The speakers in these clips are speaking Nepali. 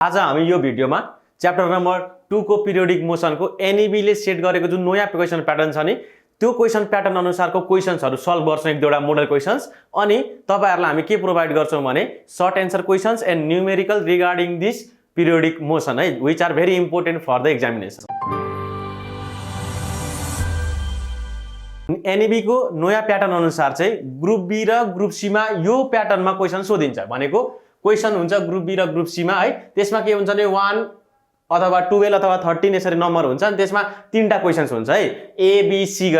आज हामी यो भिडियोमा च्याप्टर नम्बर 2 को पिरियोडिक मोसनको एनईबी ले सेट गरेको जुन नयाँ क्वेशन प्याटर्न छ नि त्यो क्वेशन प्याटर्न अनुसारको क्वेशन्सहरु सल्भ गर्छौं एक दुईवटा मोडल क्वेशन्स अनि तपाईहरुलाई हामी के प्रोवाइड गर्छौं भने short answer questions and numerical regarding this periodic motion है which are very important for the examination. NEB को नयाँ प्याटर्न अनुसार चाहिँ ग्रुप बी र ग्रुप सी मा यो प्याटर्नमा क्वेशन सोधिन्छ भनेको क्वेशन हुन्छ ग्रुप बी र ग्रुप सी मा है त्यसमा के हुन्छ भने 1 अथवा 12 अथवा 13 यसरी नम्बर हुन्छ अनि त्यसमा तीनटा क्वेशन्स हुन्छ है एबीसी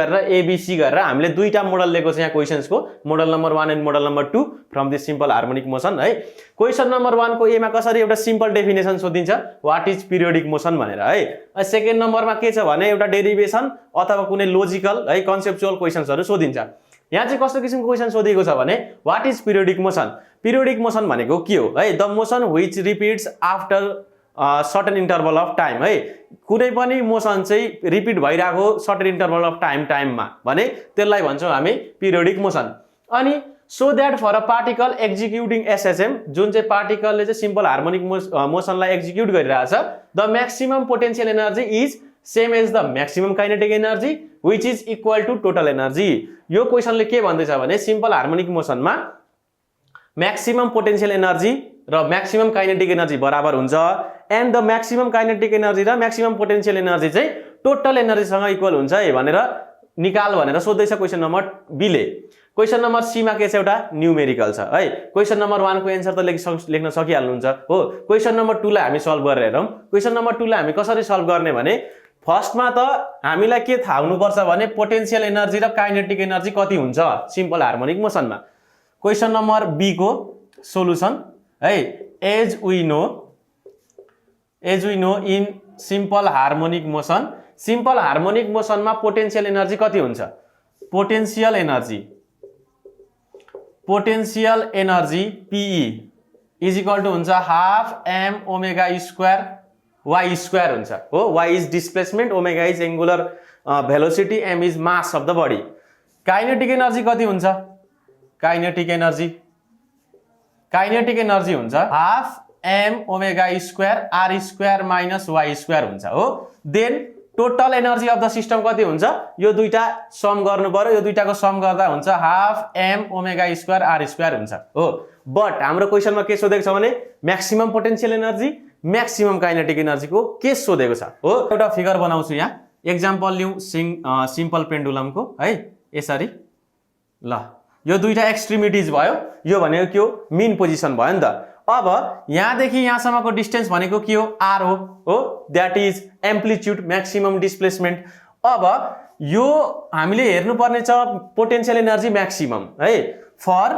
गरेर हामीले दुईटा मोडल लिएको छ यहाँ क्वेशन्सको model number 1 and model number 2 from this simple harmonic motion है। क्वेशन नम्बर 1 को ए मा कसरी एउटा सिम्पल डेफिनेसन सोधिन्छ व्हाट इज पिरियोडिक मोसन भनेर है। सेकेन्ड नम्बरमा के छ भने एउटा डेरिभेसन अथवा कुनै लोजिकल है कन्सेप्चुअल क्वेशन्सहरु सोधिन्छ। यहाँ चाहिँ कस्तो किसिमको क्वेशन सोधिएको छ भने what is periodic motion. Periodic motion भनेको के हो है the motion which repeats after certain interval of time है कुनै पनि मोसन चाहिँ रिपिट भइराको सर्टेन इन्टरभल अफ टाइममा भने त्यसलाई भन्छौं हामी पिरियोडिक मोसन। अनि so that for a particle executing SSM जुन चाहिँ पार्टिकलले चाहिँ सिम्पल हार्मोनिक मोसनलाई एक्जिक्युट गरिरहेछ the maximum potential energy is same as the maximum kinetic energy which is equal to total energy. यो क्वेशनले के भन्दैछ भने सिम्पल हार्मोनिक मोसनमा म्याक्सिमम पोटेन्शियल एनर्जी र म्याक्सिमम काइनेटिक एनर्जी बराबर हुन्छ and the maximum kinetic energy र म्याक्सिमम पोटेन्शियल एनर्जी चाहिँ टोटल एनर्जीसँग इक्वल हुन्छ है भनेर निकाल भनेर सोध्दैछ क्वेशन नम्बर बी ले। क्वेशन नम्बर सी मा के छ एउटा न्यूमेरिकल छ है। क्वेशन नम्बर 1 को एन्सर त लेख्न सकिहाल्नुहुन्छ हो। क्वेशन नम्बर 2 लाई हामी सल्भ गरेर हेरौं। क्वेशन नम्बर 2 लाई हामी कसरी सल्भ गर्ने भने फर्स्टमा त हामीलाई के थाहा हुनुपर्छ भने पोटेन्शियल एनर्जी र काइनेटिक एनर्जी कति हुन्छ सिम्पल हार्मोनिक मोसनमा। क्वेशन नम्बर बी को सोलुसन है as we know in simple harmonic मोसनमा पोटेन्शियल एनर्जी कति हुन्छ potential energy PE is equal to हुन्छ half m omega square y square हुन्छ हो। y is displacement omega is angular velocity m is mass of the body. Kinetic energy कति हुन्छ काइनेटिक एनर्जी हुन्छ half m omega square r square minus y square हुन्छ हो। Then total energy of the system कति हुन्छ यो दुईटा सम गर्नु पर्यो यो दुईटाको सम गर्दा हुन्छ half m omega square r square हुन्छ हो। बट हाम्रो क्वेशनमा के सोधेको छ भने maximum potential energy maximum kinetic energy को के सोधेको छ हो। एउटा फिगर बनाउँछु यहाँ एक्जाम्पल लिऊ सिम्पल पेन्डुलम को है यसरी ल यो दुईटा एक्सट्रिमिटीज भयो यो भनेको के हो मीन पोजिसन भयो नि त। अब यहाँदेखि यहाँसम्मको डिस्टेन्स भनेको के हो r हो that is amplitude maximum displacement. अब यो हामीले हेर्नु पर्ने छ पोटेन्शियल एनर्जी म्याक्सिमम है फर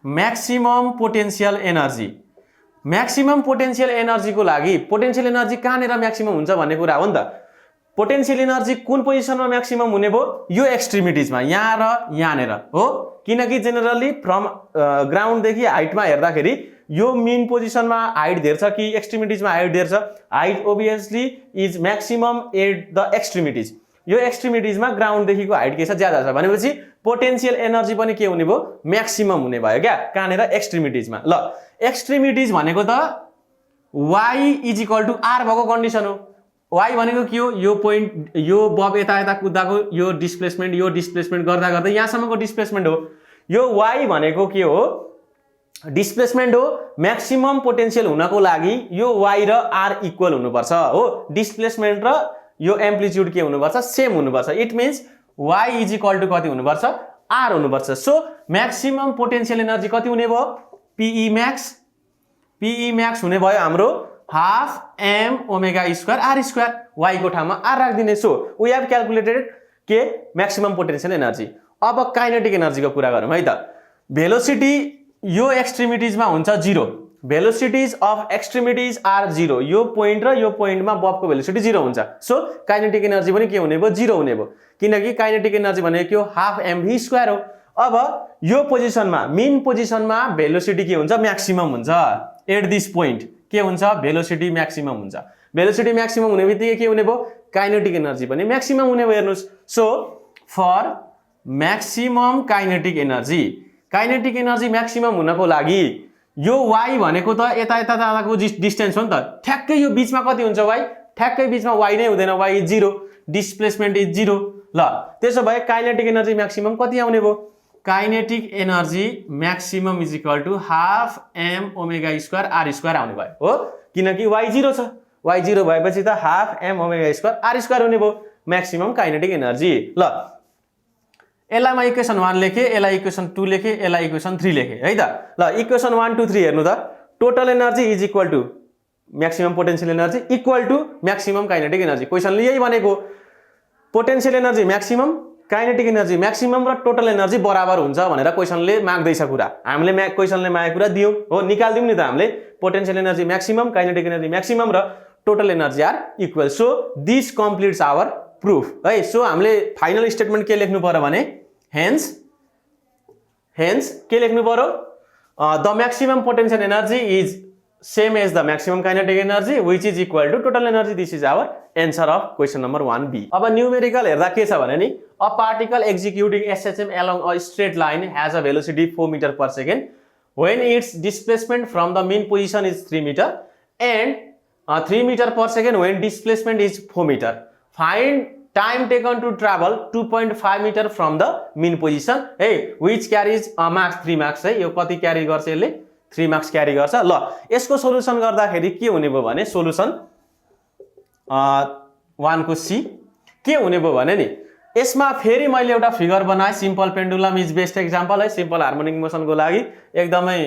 म्याक्सिमम पोटेन्शियल एनर्जी को लागि पोटेन्शियल एनर्जी कहाँनेर म्याक्सिमम हुन्छ भन्ने कुरा हो नि त। पोटेन्शियल एनर्जी कुन पोजिसनमा म्याक्सिमम हुने भो यो एक्सट्रिमिटीजमा यहाँ र यहाँनेर हो किनकि जेनरली फ्रम ग्राउन्ड देखि हाइटमा हेर्दाखेरि यो मीन पोजिसनमा हाइट धेर छ कि एक्सट्रिमिटीजमा हाइट धेर छ height obviously is maximum at the extremities. यो एक्सट्रिमिटीजमा ग्राउन्ड देखिको हाइट के छ ज्यादा छ भनेपछि पोटेन्शियल एनर्जी पनि के हुने भो म्याक्सिमम हुने भयो क्या कहाँनेर एक्सट्रिमिटीजमा। ल एक्सट्रिमिटीज भनेको त y is equal to r भएको कन्डिसन हो। y भनेको के हो यो पोइन्ट यो बब यता कुद्दाको यो डिस्प्लेसमेन्ट गर्दा गर्दै यहाँसम्मको डिस्प्लेसमेन्ट हो। यो y भनेको के हो डिस्प्लेसमेन्ट हो म्याक्सिमम पोटेन्शियल हुनको लागि यो y र r इक्वल हुनुपर्छ हो। डिस्प्लेसमेन्ट र यो एम्प्लिट्युड के हुनुपर्छ सेम हुनुपर्छ। It means y is equal to कति हुनुपर्छ r हुनुपर्छ। सो म्याक्सिमम पोटेन्शियल एनर्जी कति हुने भयो PE म्याक्स हुने भयो हाम्रो half m omega square r square y को ठाउँमा r राख्दिने। So we have calculated के म्याक्सिमम पोटेन्शियल एनर्जी। अब काइनेटिक एनर्जी को कुरा गरौँ है त। भेलोसिटी यो एक्सट्रिमिटीजमा हुन्छ 0 भेलोसिटीज अफ एक्सट्रिमिटीज आर 0 यो पोइन्ट र यो पोइन्टमा बबको भेलोसिटी 0 हुन्छ। सो काइनेटिक एनर्जी पनि के हुने भयो 0 हुने भयो किनकि काइनेटिक एनर्जी भनेको के हो हाफ mv स्क्वायर हो। अब यो पोजिसनमा मीन पोजिसनमा भेलोसिटी के हुन्छ म्याक्सिमम हुन्छ एट दिस पोइन्ट के हुन्छ भेलोसिटी म्याक्सिमम हुन्छ। भेलोसिटी म्याक्सिमम हुने बित्तिकै के हुने भयो काइनेटिक एनर्जी पनि म्याक्सिमम हुने भयो हेर्नुस्। So for maximum kinetic energy maximum हुनको लागि यो y भनेको त यता यता जाँदाको डिस्टेन्स हो नि त ठ्याक्कै यो बीचमा कति हुन्छ y ठ्याक्कै बीचमा y नै हुँदैन y इज 0 डिस्प्लेसमेन्ट इज 0 ल त्यसो भए काइनेटिक एनर्जी म्याक्सिमम कति आउने भयो kinetic energy maximum is equal to half m omega square r square आउने भयो हो किनकि y 0 छ y 0 भएपछि त half m omega square r square हुने भयो म्याक्सिमम काइनेटिक एनर्जी ल यसलाई म इक्वेसन 1 लेखे यसलाई इक्वेसन 2 लेखे यसलाई इक्वेसन 3 लेखे है त ल इक्वेसन 1 2 3 हेर्नु त total energy is equal to maximum potential energy equal to maximum kinetic energy क्वेसनले यही भनेको potential energy maximum kinetic energy maximum र टोटल एनर्जी बराबर हुन्छ भनेर क्वेसनले माग्दैछ कुरा हामीले क्वेसनले मागेको कुरा दियौं हो निकाल्दियौं नि त हामीले potential energy maximum kinetic energy maximum र total energy are equal so this completes our proof है सो हामीले फाइनल स्टेटमेन्ट के लेख्नु पर्यो भने हेन्स के लेख्नु पर्यो the maximum potential energy is same as the maximum kinetic energy which is equal to total energy this is our answer of question number 1b अब न्यूमेरिकल हेर्दा के छ भने नि a particle executing SHM along a straight line has a velocity 4 metre per second when its displacement from the mean position is 3 metre and 3 metre per second when displacement is 4 metre find time taken to travel 2.5 metre from the mean position है व्हिच क्यारीज मार्क्स 3 मार्क्स है यो कति क्यारी गर्छ यसले 3 मार्क्स क्यारी गर्छ ल यसको सोलुसन गर्दाखेरि के हुने भयो भने सोलुसन 1 को सी के हुने भयो भने नि यसमा फेरि मैले एउटा फिगर बनाए simple pendulum is best example है सिम्पल हार्मोनिक मोसनको लागि एकदमै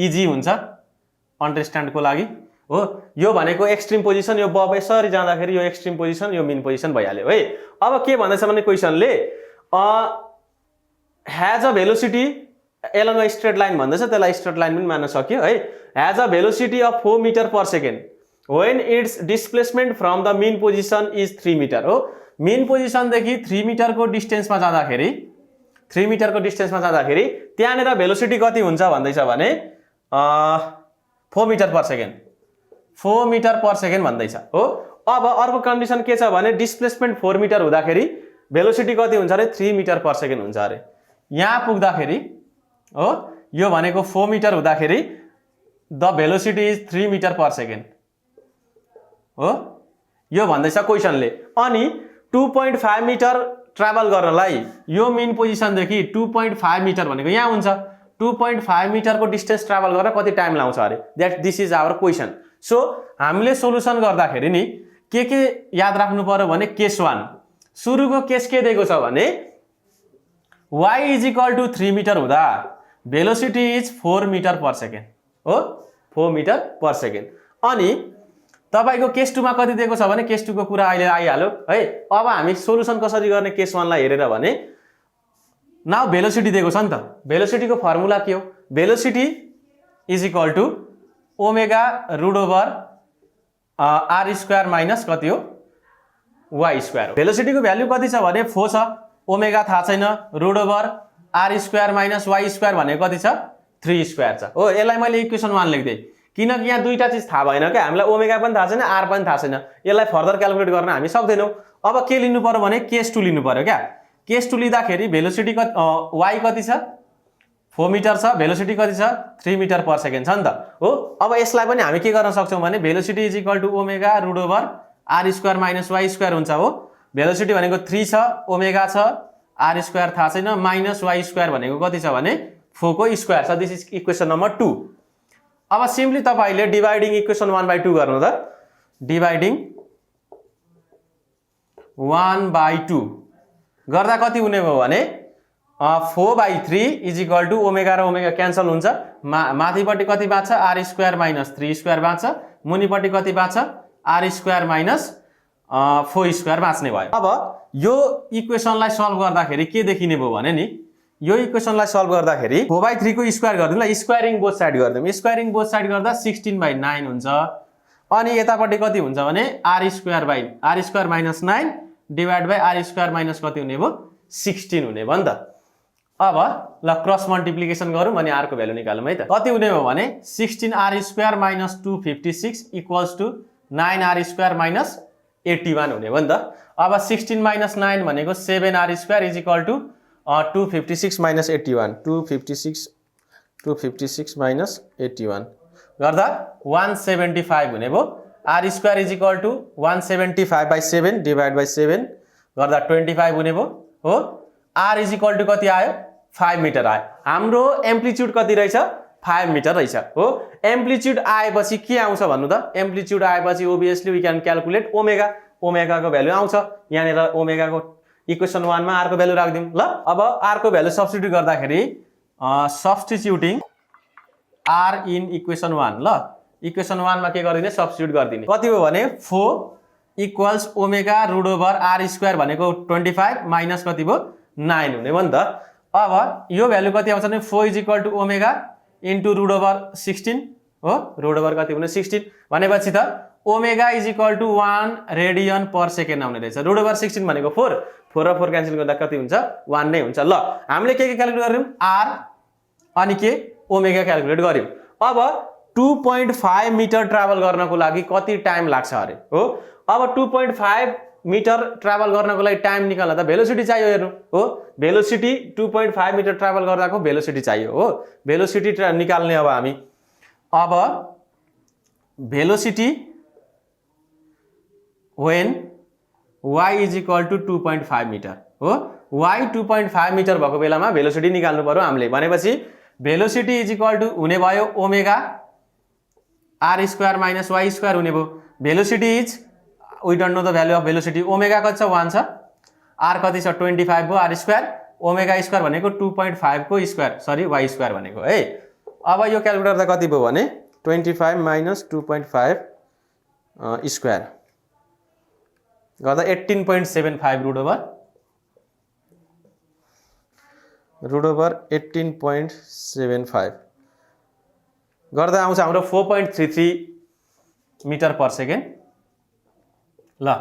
इजी हुन्छ अन्डरस्ट्यान्डको लागि हो यो भनेको एक्सट्रिम पोजिसन यो बब यसरी जाँदाखेरि यो एक्सट्रिम पोजिसन यो मेन पोजिसन भइहाल्यो है अब के भन्दैछ भने क्वेसनले has a velocity along a straight line भन्दैछ त्यसलाई स्ट्रेट लाइन पनि मान्न सक्यो है has a velocity of 4 metre per second when its displacement from the mean position is 3 metre हो मेन पोजिसन देखि 3 मीटरको डिस्टेन्समा जाँदाखेरि 3 मीटरको डिस्टेन्समा जाँदाखेरि त्यहाँनेर भेलोसिटी कति हुन्छ भन्दैछ भने 4 metre per second 4 metre per second भन्दैछ हो अब अर्को कन्डिसन के छ भने डिस्प्लेसमेन्ट 4 मीटर हुँदाखेरि भेलोसिटी कति हुन्छ अरे 3 मीटर पर सेकेन्ड हुन्छ अरे यहाँ पुग्दाखेरि हो यो भनेको 4 मीटर हुँदाखेरि the velocity is 3 metre per second हो यो भन्दैछ क्वेसनले अनि 2.5 मीटर ट्राभल गर्नलाई यो मेन पोजिसनदेखि 2.5 मीटर भनेको यहाँ हुन्छ 2.5 मीटरको डिस्टेन्स ट्राभल गरेर कति टाइम लाग्छ अरे that this is our question so हामीले सोलुसन गर्दाखेरि नि के याद राख्नु पर्यो भने केस 1 सुरुको केस के दिएको छ भने y is equal to 3 metre हुँदा velocity is 4 metre per second हो 4 मीटर पर सेकेन्ड अनि तपाईको केस 2 मा कति दिएको छ भने केस 2 को कुरा अहिले आइहाल्यो है अब हामी सोलुसन कसरी गर्ने केस 1 लाई हेरेर भने नाउ भेलोसिटी दिएको छ नि त भेलोसिटीको फर्मुला के हो velocity is equal to omega root over r square minus कति हो वाई स्क्वायर भेलोसिटीको भ्यालु कति छ भने 4 छ ओमेगा थाहा छैन root over r square minus Y square भनेको कति छ 3 स्क्वायर छ हो यसलाई मैले इक्वेसन 1 लेख्दै किनकि यहाँ दुईटा चीज थाहा भएन के हामीलाई ओमेगा पनि थाहा छैन आर पनि थाहा छैन यसलाई फर्दर क्याल्कुलेट गर्न हामी सक्दैनौं अब के लिनु पर्यो भने केस 2 लिनु पर्यो क्या केस 2 लिँदाखेरि भेलोसिटी वाई कति छ 4 मीटर छ भेलोसिटी कति छ 3 मीटर पर सेकेन्ड छ नि त हो अब यसलाई पनि हामी के गर्न सक्छौं भने velocity is equal to omega root over r square minus Y square हुन्छ हो भेलोसिटी भनेको 3 छ ओमेगा छ आर स्क्वायर थाहा छैन माइनस वाई स्क्वायर भनेको कति छ भने 4 को स्क्वायर छ दिस इज इक्वेसन नम्बर 2 अब सिम्पली तपाईले डिवाइडिङ इक्वेसन 1/2 गर्नु त डिवाइडिङ 1/2 गर्दा कति हुने भयो भने 4/3 इज इक्वल टु ओमेगा र ओमेगा क्यान्सल हुन्छ माथिपट्टि कति बाँच्छ आर स्क्वायर माइनस 3 स्क्वायर बाँच्छ मुनिपट्टि कति बाँच्छ आर स्क्वायर माइनस 4 स्क्वायर बाँच्ने भयो अब यो इक्वेसनलाई सल्भ गर्दाखेरि के देखिने भयो भने नि यो इक्वेसनलाई सल्भ गर्दाखेरि 4/3 को स्क्वायर गर्दिनु ल स्क्वायरिङ बोथ साइड गर्दिनु स्क्वायरिङ बोथ साइड गर्दा 16/9 हुन्छ अनि यतापट्टि कति हुन्छ भने r square minus 9 divide by r square minus कति हुने भयो 16 हुने भयो नि त अब ल क्रस मल्टिप्लिकेसन गरौँ अनि r को भ्यालु निकालौँ है त कति हुने भयो भने 16r square minus 256 equals to 9r square minus 81 हुने भयो नि त अब 16 माइनस 9 भनेको 7r square is equal to 256 minus 81 256 256 minus 81 गर्दा 175 हुने भयो। R square is equal to 175/7 divide by 7 गर्दा 25 हुने भयो हो। आर इज इक्वल टु कति आयो 5 मिटर आयो। हाम्रो एम्प्लिट्युड कति रहेछ 5 मिटर रहेछ हो। एम्प्लिट्युड आएपछि के आउँछ भन्नु त? एम्प्लिट्युड आएपछि obviously we can calculate omega. ओमेगाको भ्यालु आउँछ यहाँनिर। ओमेगाको इक्वेसन 1 मा आर को भ्यालु राख्दिउँ ल। अब आर को भ्यालु सब्स्टिट्युट गर्दाखेरि सब्स्टिट्युटिङ आर इन इक्वेसन 1 ल। इक्वेसन 1 मा के गरिदिने सब्स्टिट्युट गरिदिने। कति हो भने 4 equals omega root over r square भनेको 25 माइनस कति भयो 9 हुने भयो नि त। अब यो भ्यालु कति आउँछ भने 4 is equal to omega into root over 16 हो। रुट ओभर कति हुने 16 भनेपछि त omega is equal to 1 radian per second आउने रहेछ। रुट ओभर 16 भनेको 4 र 4 क्यान्सल गर्दा कति हुन्छ 1 नै हुन्छ ल। हामीले के क्याल्कुलेट गर्यौँ आर अनि के ओमेगा क्याल्कुलेट गर्यौँ। अब 2.5 मिटर ट्राभल गर्नको लागि कति टाइम लाग्छ अरे हो। अब 2.5 मिटर ट्राभल गर्नको लागि टाइम निकाल्न त भेलोसिटी चाहियो हेर्नु हो। भेलोसिटी 2.5 मिटर ट्राभल गर्दाको भेलोसिटी चाहियो हो। भेलोसिटी निकाल्ने अब हामी। अब velocity when y is equal to 2.5 metre हो। y 2.5 मिटर भएको बेलामा भेलोसिटी निकाल्नु पर्यो हामीले। भनेपछि भेलोसिटी इज इक्वल टु हुने भयो omega are square minus Y square हुने भयो। Velocity is we don't know the value of velocity. Omega कति छ 1 छ। आर कति छ 25 भयो आर स्क्वायर। ओमेगा स्क्वायर भनेको 2.5 को स्क्वायर सरी वाई स्क्वायर भनेको है। अब यो क्याल्कुलेट गर्दा कति भयो भने 25 माइनस 2.5 स्क्वायर गर्दा 18.75 रुट ओभर 18.75 गर्दा आउँछ हाम्रो 4.33 मिटर पर सेकेन्ड ल।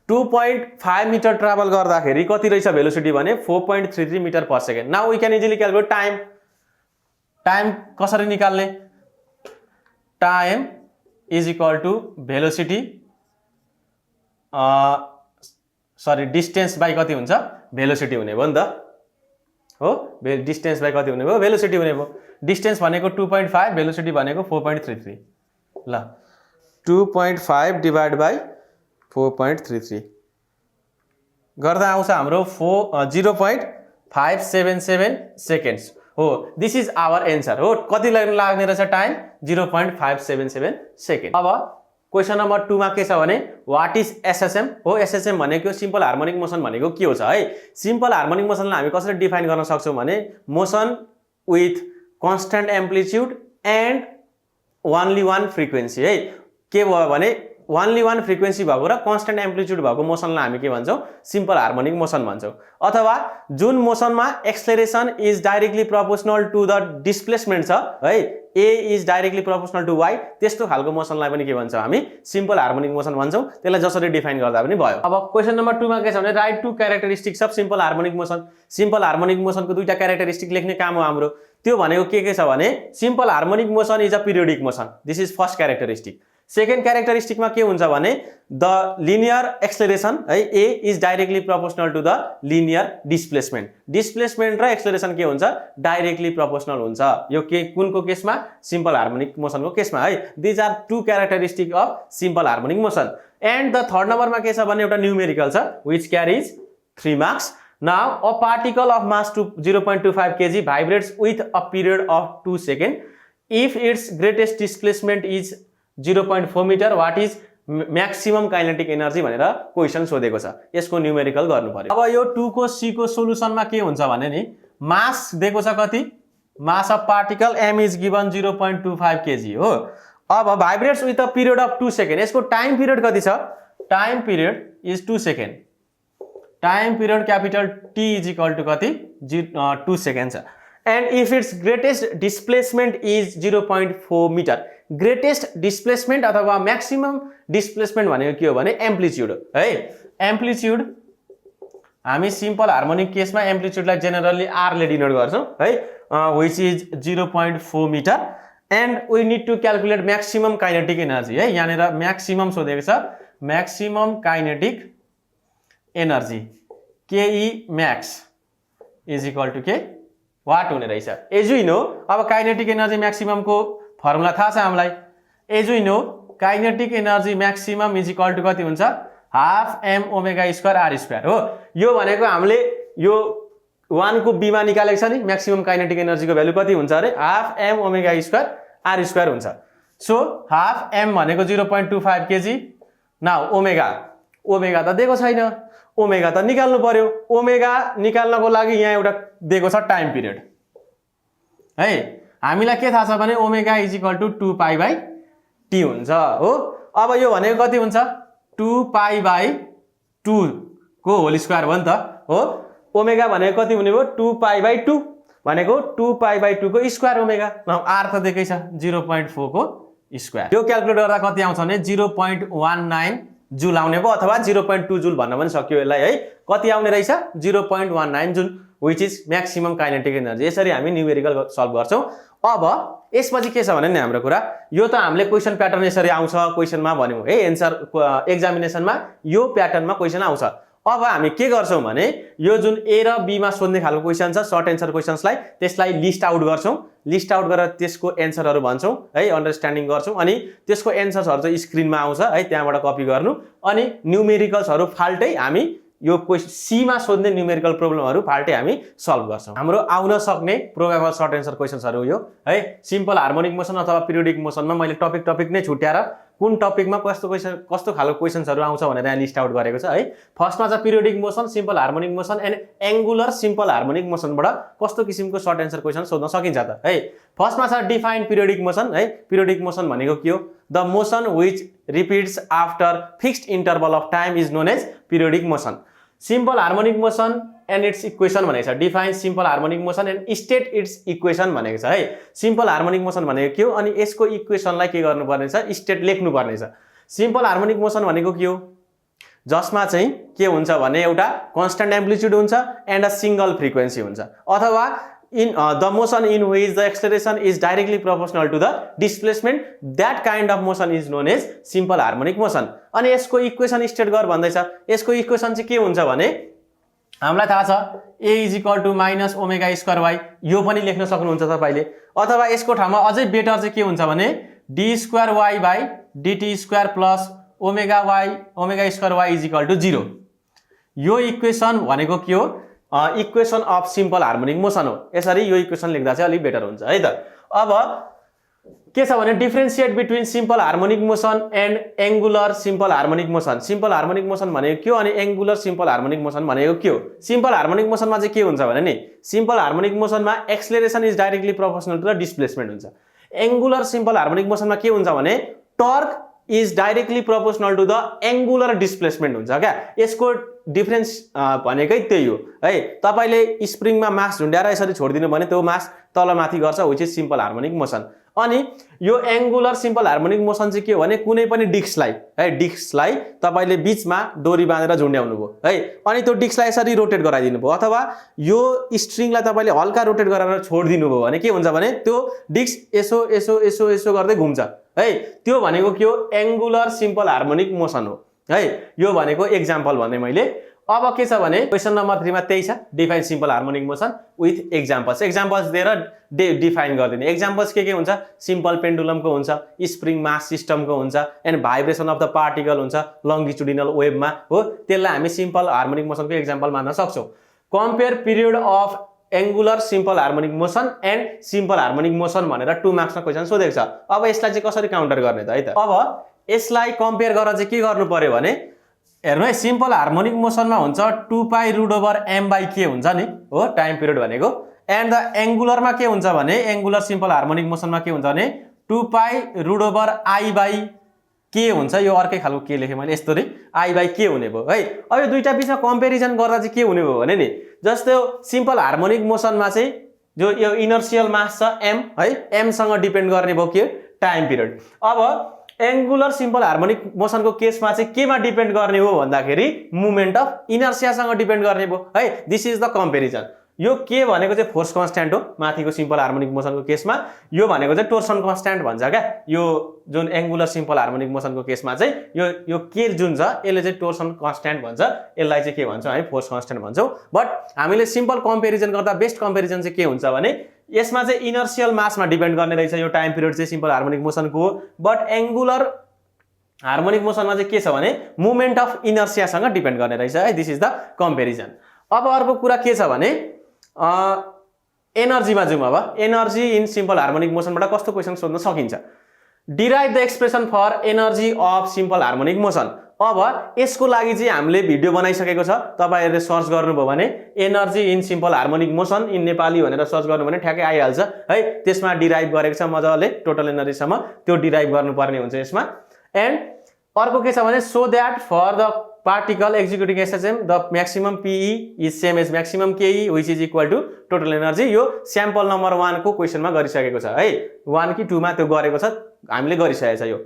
2.5 मिटर ट्राभल गर्दाखेरि कति रहेछ भेलोसिटी भने 4.33 metre per second. Now we can easily calculate time. Time कसरी निकाल्ने? Time is equal to velocity sorry distance by कति हुन्छ भेलोसिटी हुने भयो नि त हो। डिस्टेन्स बाई कति हुने भयो भेलोसिटी हुने भयो। डिस्टेन्स भनेको 2.5 भेलोसिटी भनेको 4.33 ल। 2.5 डिभाइड बाई 4.33 गर्दा आउँछ हाम्रो 0.577 सेकेन्ड्स हो। दिस इज आवर एन्सर हो। कति लाग्ने रहेछ टाइम 0.577 सेकेन्ड। अब क्वेसन नम्बर 2 मा के छ भने व्हाट इज एसएसएम हो। एसएसएम भनेको सिम्पल हार्मोनिक मोसन भनेको के हो छ है। सिम्पल हार्मोनिक मोसनलाई हामी कसरी डिफाइन गर्न सक्छौँ भने motion with constant amplitude and only one frequency है। के भयो भने ओन्ली वान फ्रिक्वेन्सी भएको र कन्स्टेन्ट एम्प्लिट्युड भएको मोसनलाई हामी के भन्छौँ सिम्पल हार्मोनिक मोसन भन्छौँ। अथवा जुन मोसनमा acceleration is directly proportional to the displacement छ है। A is directly proportional to y त्यस्तो खालको मोसनलाई पनि के भन्छौँ हामी सिम्पल हार्मोनिक मोसन भन्छौँ। त्यसलाई जसरी डिफाइन गर्दा पनि भयो। अब क्वेसन नम्बर 2 मा के छ भने write two characteristics of simple harmonic motion. Simple harmonic मोसनको दुईटा क्यारेक्टरिस्टिक लेख्ने काम हो हाम्रो। त्यो भनेको के छ भने simple harmonic motion is a periodic motion. This is first characteristic. Second क्यारेक्टरिस्टिकमा के हुन्छ भने द लिनियर एक्सलेरेसन है a is directly proportional to the linear displacement. Displacement र एक्सलेरेसन के हुन्छ डाइरेक्टली प्रोपोर्सनल हुन्छ। यो के कुनको केसमा सिम्पल हार्मोनिक मोसनको केसमा है। These are two characteristic of simple harmonic motion. And the third नम्बरमा के छ भने एउटा न्युमेरिकल छ which carries 3 marks. Now a particle of mass 0.25 kg vibrates with a period of 2 second if its greatest displacement is 0.4 metre what is maximum kinetic energy भनेर क्वेसन सोधेको छ। यसको न्युमेरिकल गर्नु पर्यो। अब यो 2 को सी को सोलुसनमा के हुन्छ भने नि मास दिएको छ कति mass of particle m is given 0.25 kg हो। अब vibrates with a period of 2 second. यसको टाइम पिरियड कति छ? Time period is 2 second. Time period capital T is equal to कति 2 सेकेन्ड छ। And if its greatest displacement is 0.4 metre. Greatest displacement अथवा म्याक्सिमम डिस्प्लेसमेन्ट भनेको के हो भने एम्प्लिट्युड है। एम्प्लिट्युड हामी सिम्पल हार्मोनिक केसमा एम्प्लिट्युडलाई जेनरली आर ले डिनोट गर्छौँ है which is 0.4 metre. And we need to calculate maximum kinetic energy है। यहाँनिर म्याक्सिमम सोधेको छ। Maximum kinetic energy KE max is equal to के वाट हुने रहेछ। एज वी नो, अब काइनेटिक एनर्जी म्याक्सिममको फर्मुला थाहा छ हामीलाई। As we know kinetic energy maximum is equal to कति हुन्छ, half am omega square are square हो। यो भनेको हामीले यो 1 को b मा निकालेको छ नि, म्याक्सिमम काइनेटिक एनर्जीको भ्यालु कति हुन्छ अरे, half am omega square are square हुन्छ। सो हाफ एम भनेको 0.25 केजी। नाउ ओमेगा त दिएको छैन, ओमेगा त निकाल्नु पर्यो। ओमेगा निकाल्नको लागि यहाँ एउटा दिएको छ टाइम पिरियड है। हामीलाई के थाहा छ भने omega is equal to 2π/t हुन्छ हो। अब यो भनेको कति हुन्छ, 2π/2 को होल स्क्वायर हो नि त हो। ओमेगा भनेको कति हुने भयो, 2π/2 भनेको 2π/2 को स्क्वायर ओमेगा। आर त दिएकै छ 0.4 को स्क्वायर। यो क्याल्कुलेट गर्दा कति आउँछ भने 0.19 जुल आउने भयो, अथवा 0.2 जुल भन्न पनि सक्यो यसलाई है। कति आउने रहेछ, 0.19 joule, which is maximum kinetic energy. यसरी हामी न्युमेरिकल सल्भ गर्छौं। अब यसपछि के छ भने नि हाम्रो कुरा, यो त हामीले क्वेशन प्याटर्न यसरी आउँछ क्वेशनमा भन्यौ है, एन्सर एक्जामिनेसनमा यो प्याटर्नमा क्वेशन आउँछ। अब हामी के गर्छौं भने यो जुन ए र बी मा सोध्ने खालको क्वेशन छ, सर्ट एन्सर क्वेशन्सलाई, त्यसलाई लिस्ट आउट गर्छौं। लिस्ट आउट गरेर त्यसको एन्सरहरु भन्छौं है, अन्डरस्ट्यान्डिङ गर्छौं। अनि त्यसको एन्सर्सहरु चाहिँ स्क्रिनमा आउँछ है, त्यहाँबाट कपी गर्नु। अनि न्युमेरिकल्सहरु फाल्टै हामी यो सी मा सोध्ने न्युमेरिकल प्रब्लमहरु फाल्टै हामी सल्भ गर्छौं। हाम्रो आउन सक्ने प्रोबेबल सर्ट एन्सर क्वेशन्सहरु यो है। सिम्पल हार्मोनिक मोसन अथवा पिरियोडिक मोसनमा मैले टपिक नै छुट्याएर कुन टपिकमा कस्तो खालको क्वेशन्सहरु आउँछ भनेर यहाँ लिस्ट आउट गरेको छ है। फर्स्टमा चाहिँ periodic motion, simple harmonic motion and angular simple harmonic मोसनबाट कस्तो किसिमको सर्ट एन्सर क्वेशन सोध्न सकिन्छ त है। फर्स्टमा छ डिफाइन पिरियोडिक मोसन है। पिरियोडिक मोसन भनेको के हो, the motion which repeats after fixed interval of time is known as periodic motion. Simple harmonic motion and its equation भनेको छ, define simple harmonic motion and state its equation भनेको छ है। सिम्पल हार्मोनिक मोसन भनेको के हो, अनि यसको इक्वेसनलाई के गर्नुपर्ने छ, स्टेट लेख्नुपर्ने छ। सिम्पल हार्मोनिक मोसन भनेको के हो, जसमा चाहिँ के हुन्छ भने एउटा कन्स्टन्ट एम्प्लिट्युड हुन्छ एन्ड अ सिंगल फ्रिक्वेन्सी हुन्छ, अथवा in the motion in which the acceleration is directly proportional to the displacement, that kind of motion is known as simple harmonic motion। अनि यसको इक्वेसन स्टेट गर भन्दैछ। यसको इक्वेसन चाहिँ के हुन्छ भने हामीलाई थाहा छ a is equal to minus omega square y, यो पनि लेख्न सक्नुहुन्छ तपाईले। अथवा यसको ठाउँमा अझै बेटर चाहिँ के हुन्छ भने d square y by dt square plus omega square y is equal to 0। यो इक्वेसन भनेको के हो, equation of simple harmonic motion हो। यसरी यो इक्वेसन लेख्दा चाहिँ अलि बेटर हुन्छ है त। अब के छ भने differentiate between simple harmonic motion and angular simple harmonic motion. Simple harmonic motion भनेको के हो अनि एंगुलर सिम्पल हार्मोनिक मोसन भनेको के हो। सिम्पल हार्मोनिक मोसनमा चाहिँ के हुन्छ भने नि, सिम्पल हार्मोनिक मोसनमा acceleration is directly proportional to the displacement हुन्छ। एंगुलर सिम्पल हार्मोनिक मोसनमा के हुन्छ भने torque is directly proportional to the angular displacement हुन्छ क्या। यसको डिफरेन्स भनेकै त्यही हो है। तपाईले स्प्रिङमा मास झुन्ड्याएर यसरी छोड्दिनु भने त्यो मास तलमाथि गर्छ, which is simple harmonic motion. अनि यो एंगुलर सिम्पल हार्मोनिक मोसन चाहिँ के हो भने कुनै पनि डिस्कलाई तपाईले बीचमा डोरी बाँधेर झुन्ड्याउनु भयो है, अनि त्यो डिस्कलाई यसरी रोटेट गराइदिनु भयो, अथवा यो स्ट्रिङलाई तपाईले हल्का रोटेट गराएर छोड्दिनु भयो भने के हुन्छ भने त्यो डिस्क यसो यसो यसो यसो गर्दै घुम्छ है। त्यो भनेको के हो, एंगुलर सिम्पल हार्मोनिक मोसन हो है। यो भनेको एक्जाम्पल भने मैले। अब के छ भने क्वेशन नम्बर 3 मा त्यही छ, define simple harmonic motion with examples. Examples दिएर डिफाइन गरिदिने। एक्जाम्पल्स के हुन्छ, सिम्पल पेन्डुलमको हुन्छ, स्प्रिङ मास सिस्टमको हुन्छ, and vibration of the particle हुन्छ लङ्गिट्युडिनल वेभमा हो। त्यसलाई हामी सिम्पल हार्मोनिक मोसनको एक्जाम्पल मान्न सक्छौं। Compare period of angular simple harmonic motion and simple harmonic motion भनेर 2 मार्क्समा क्वेशन सोधेको छ। अब यसलाई चाहिँ कसरी काउन्टर गर्ने त है त। अब यसलाई कम्पेयर गरेर चाहिँ के गर्नु पर्यो भने हेर्नु है, सिम्पल हार्मोनिक मोसनमा हुन्छ 2π√m/k हुन्छ नि हो टाइम पिरियड भनेको। एन्ड द एंगुलरमा के हुन्छ भने एंगुलर सिम्पल हार्मोनिक मोसनमा के हुन्छ भने 2π√i/k हुन्छ। यो अर्कै खालको के लेखे मैले, यस्तो रे i/k हुने भयो है। अब यो दुईटा बीचमा कम्पेरिजन गर्दा चाहिँ के हुने भयो भने नि, जस्तो सिम्पल हार्मोनिक मोसनमा चाहिँ जो यो इनर्शियल मास छ m है, m सँग डिपेन्ड गर्ने भयो के टाइम पिरियड। अब एंगुलर सिम्पल हार्मोनिक मोसनको केसमा चाहिँ केमा डिपेन्ड गर्ने हो भन्दाखेरि मोमेन्ट अफ इनर्शिया सँग डिपेन्ड गर्ने भयो है। This is the comparison. यो के भनेको चाहिँ फोर्स कन्स्ट्यान्ट हो माथिको सिम्पल हार्मोनिक मोसनको केसमा, यो भनेको चाहिँ टोर्सन कन्स्ट्यान्ट भन्छ क्या। यो जुन एङ्गुलर सिम्पल हार्मोनिक मोसनको केसमा चाहिँ यो के जुन छ यसले चाहिँ टोर्सन कन्स्ट्यान्ट भन्छ, यसलाई चाहिँ के भन्छौँ हामी फोर्स कन्स्ट्यान्ट भन्छौँ। बट हामीले सिम्पल कम्पेरिजन गर्दा बेस्ट कम्पेरिजन चाहिँ के हुन्छ भने यसमा चाहिँ इनर्सियल मासमा डिपेन्ड गर्ने रहेछ यो टाइम पिरियड चाहिँ सिम्पल हार्मोनिक मोसनको हो। बट एङ्गुलर हार्मोनिक मोसनमा चाहिँ के छ भने मुभमेन्ट अफ इनर्सियासँग डिपेन्ड गर्ने रहेछ है। This is the comparison. अब अर्को कुरा के छ भने एनर्जीमा जाउँ। अब एनर्जी इन सिम्पल हार्मोनिक मोसनबाट कस्तो क्वेसन सोध्न सकिन्छ। Derive the expression for energy of simple harmonic motion. अब यसको लागि चाहिँ हामीले भिडियो बनाइसकेको छ, तपाईँहरूले सर्च गर्नुभयो भने energy in simple harmonic motion in Nepali भनेर सर्च गर्नु भने ठ्याक्कै आइहाल्छ है। त्यसमा डिराइभ गरेको छ मजाले टोटल एनर्जीसम्म, त्यो डिराइभ गर्नुपर्ने हुन्छ यसमा। एन्ड अर्को के छ भने so that for the particle executing SHM the maximum PE is same as maximum KE which is equal to total energy. यो स्याम्पल नम्बर 1 को क्वेसनमा गरिसकेको छ है, 1 कि 2 मा त्यो गरेको छ, हामीले गरिसकेको छ यो।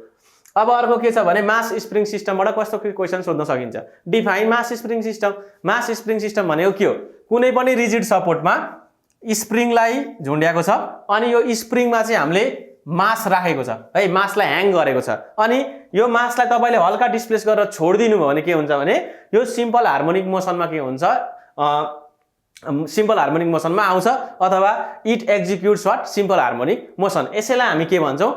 अब अर्को के छ भने मास स्प्रिङ सिस्टमबाट कस्तो क्वेसन सोध्न सकिन्छ। डिफाइन मास स्प्रिङ सिस्टम। मास स्प्रिङ सिस्टम भनेको के हो? कुनै पनि रिजिड सपोर्टमा स्प्रिङलाई झुन्ड्याएको छ अनि यो स्प्रिङमा चाहिँ हामीले मास राखेको छ है, मासलाई ह्याङ गरेको छ अनि यो मासलाई तपाईँले हल्का डिस्प्लेस गरेर छोडिदिनु भयो भने के हुन्छ भने यो सिम्पल हार्मोनिक मोसनमा के हुन्छ, सिम्पल हार्मोनिक मोसनमा आउँछ अथवा it executes what simple harmonic motion. यसैलाई हामी के भन्छौँ?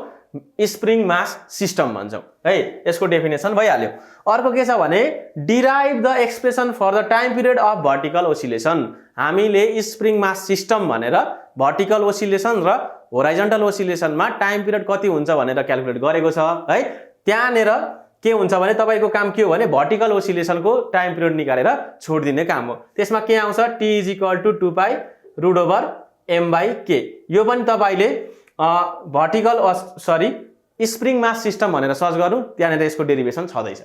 स्प्रिङ मास सिस्टम भन्छौँ है। यसको डेफिनेसन भइहाल्यो। अर्को के छ भने derive the expression for the time period of vertical oscillation. हामीले स्प्रिङ मास सिस्टम भनेर भर्टिकल ओसिलेसन र होराइजन्टल ओसिलेसनमा टाइम पिरियड कति हुन्छ भनेर क्यालकुलेट गरेको छ है। त्यहाँनिर के हुन्छ भने तपाईँको काम के हो भने भर्टिकल ओसिलेसनको टाइम पिरियड निकालेर छोडिदिने काम हो। त्यसमा के आउँछ? T is equal to 2 pi root over m by k. यो पनि तपाईँले भर्टिकल स्प्रिङ मास सिस्टम भनेर सर्च गर्नु, त्यहाँनिर यसको डेरिभेसन छँदैछ।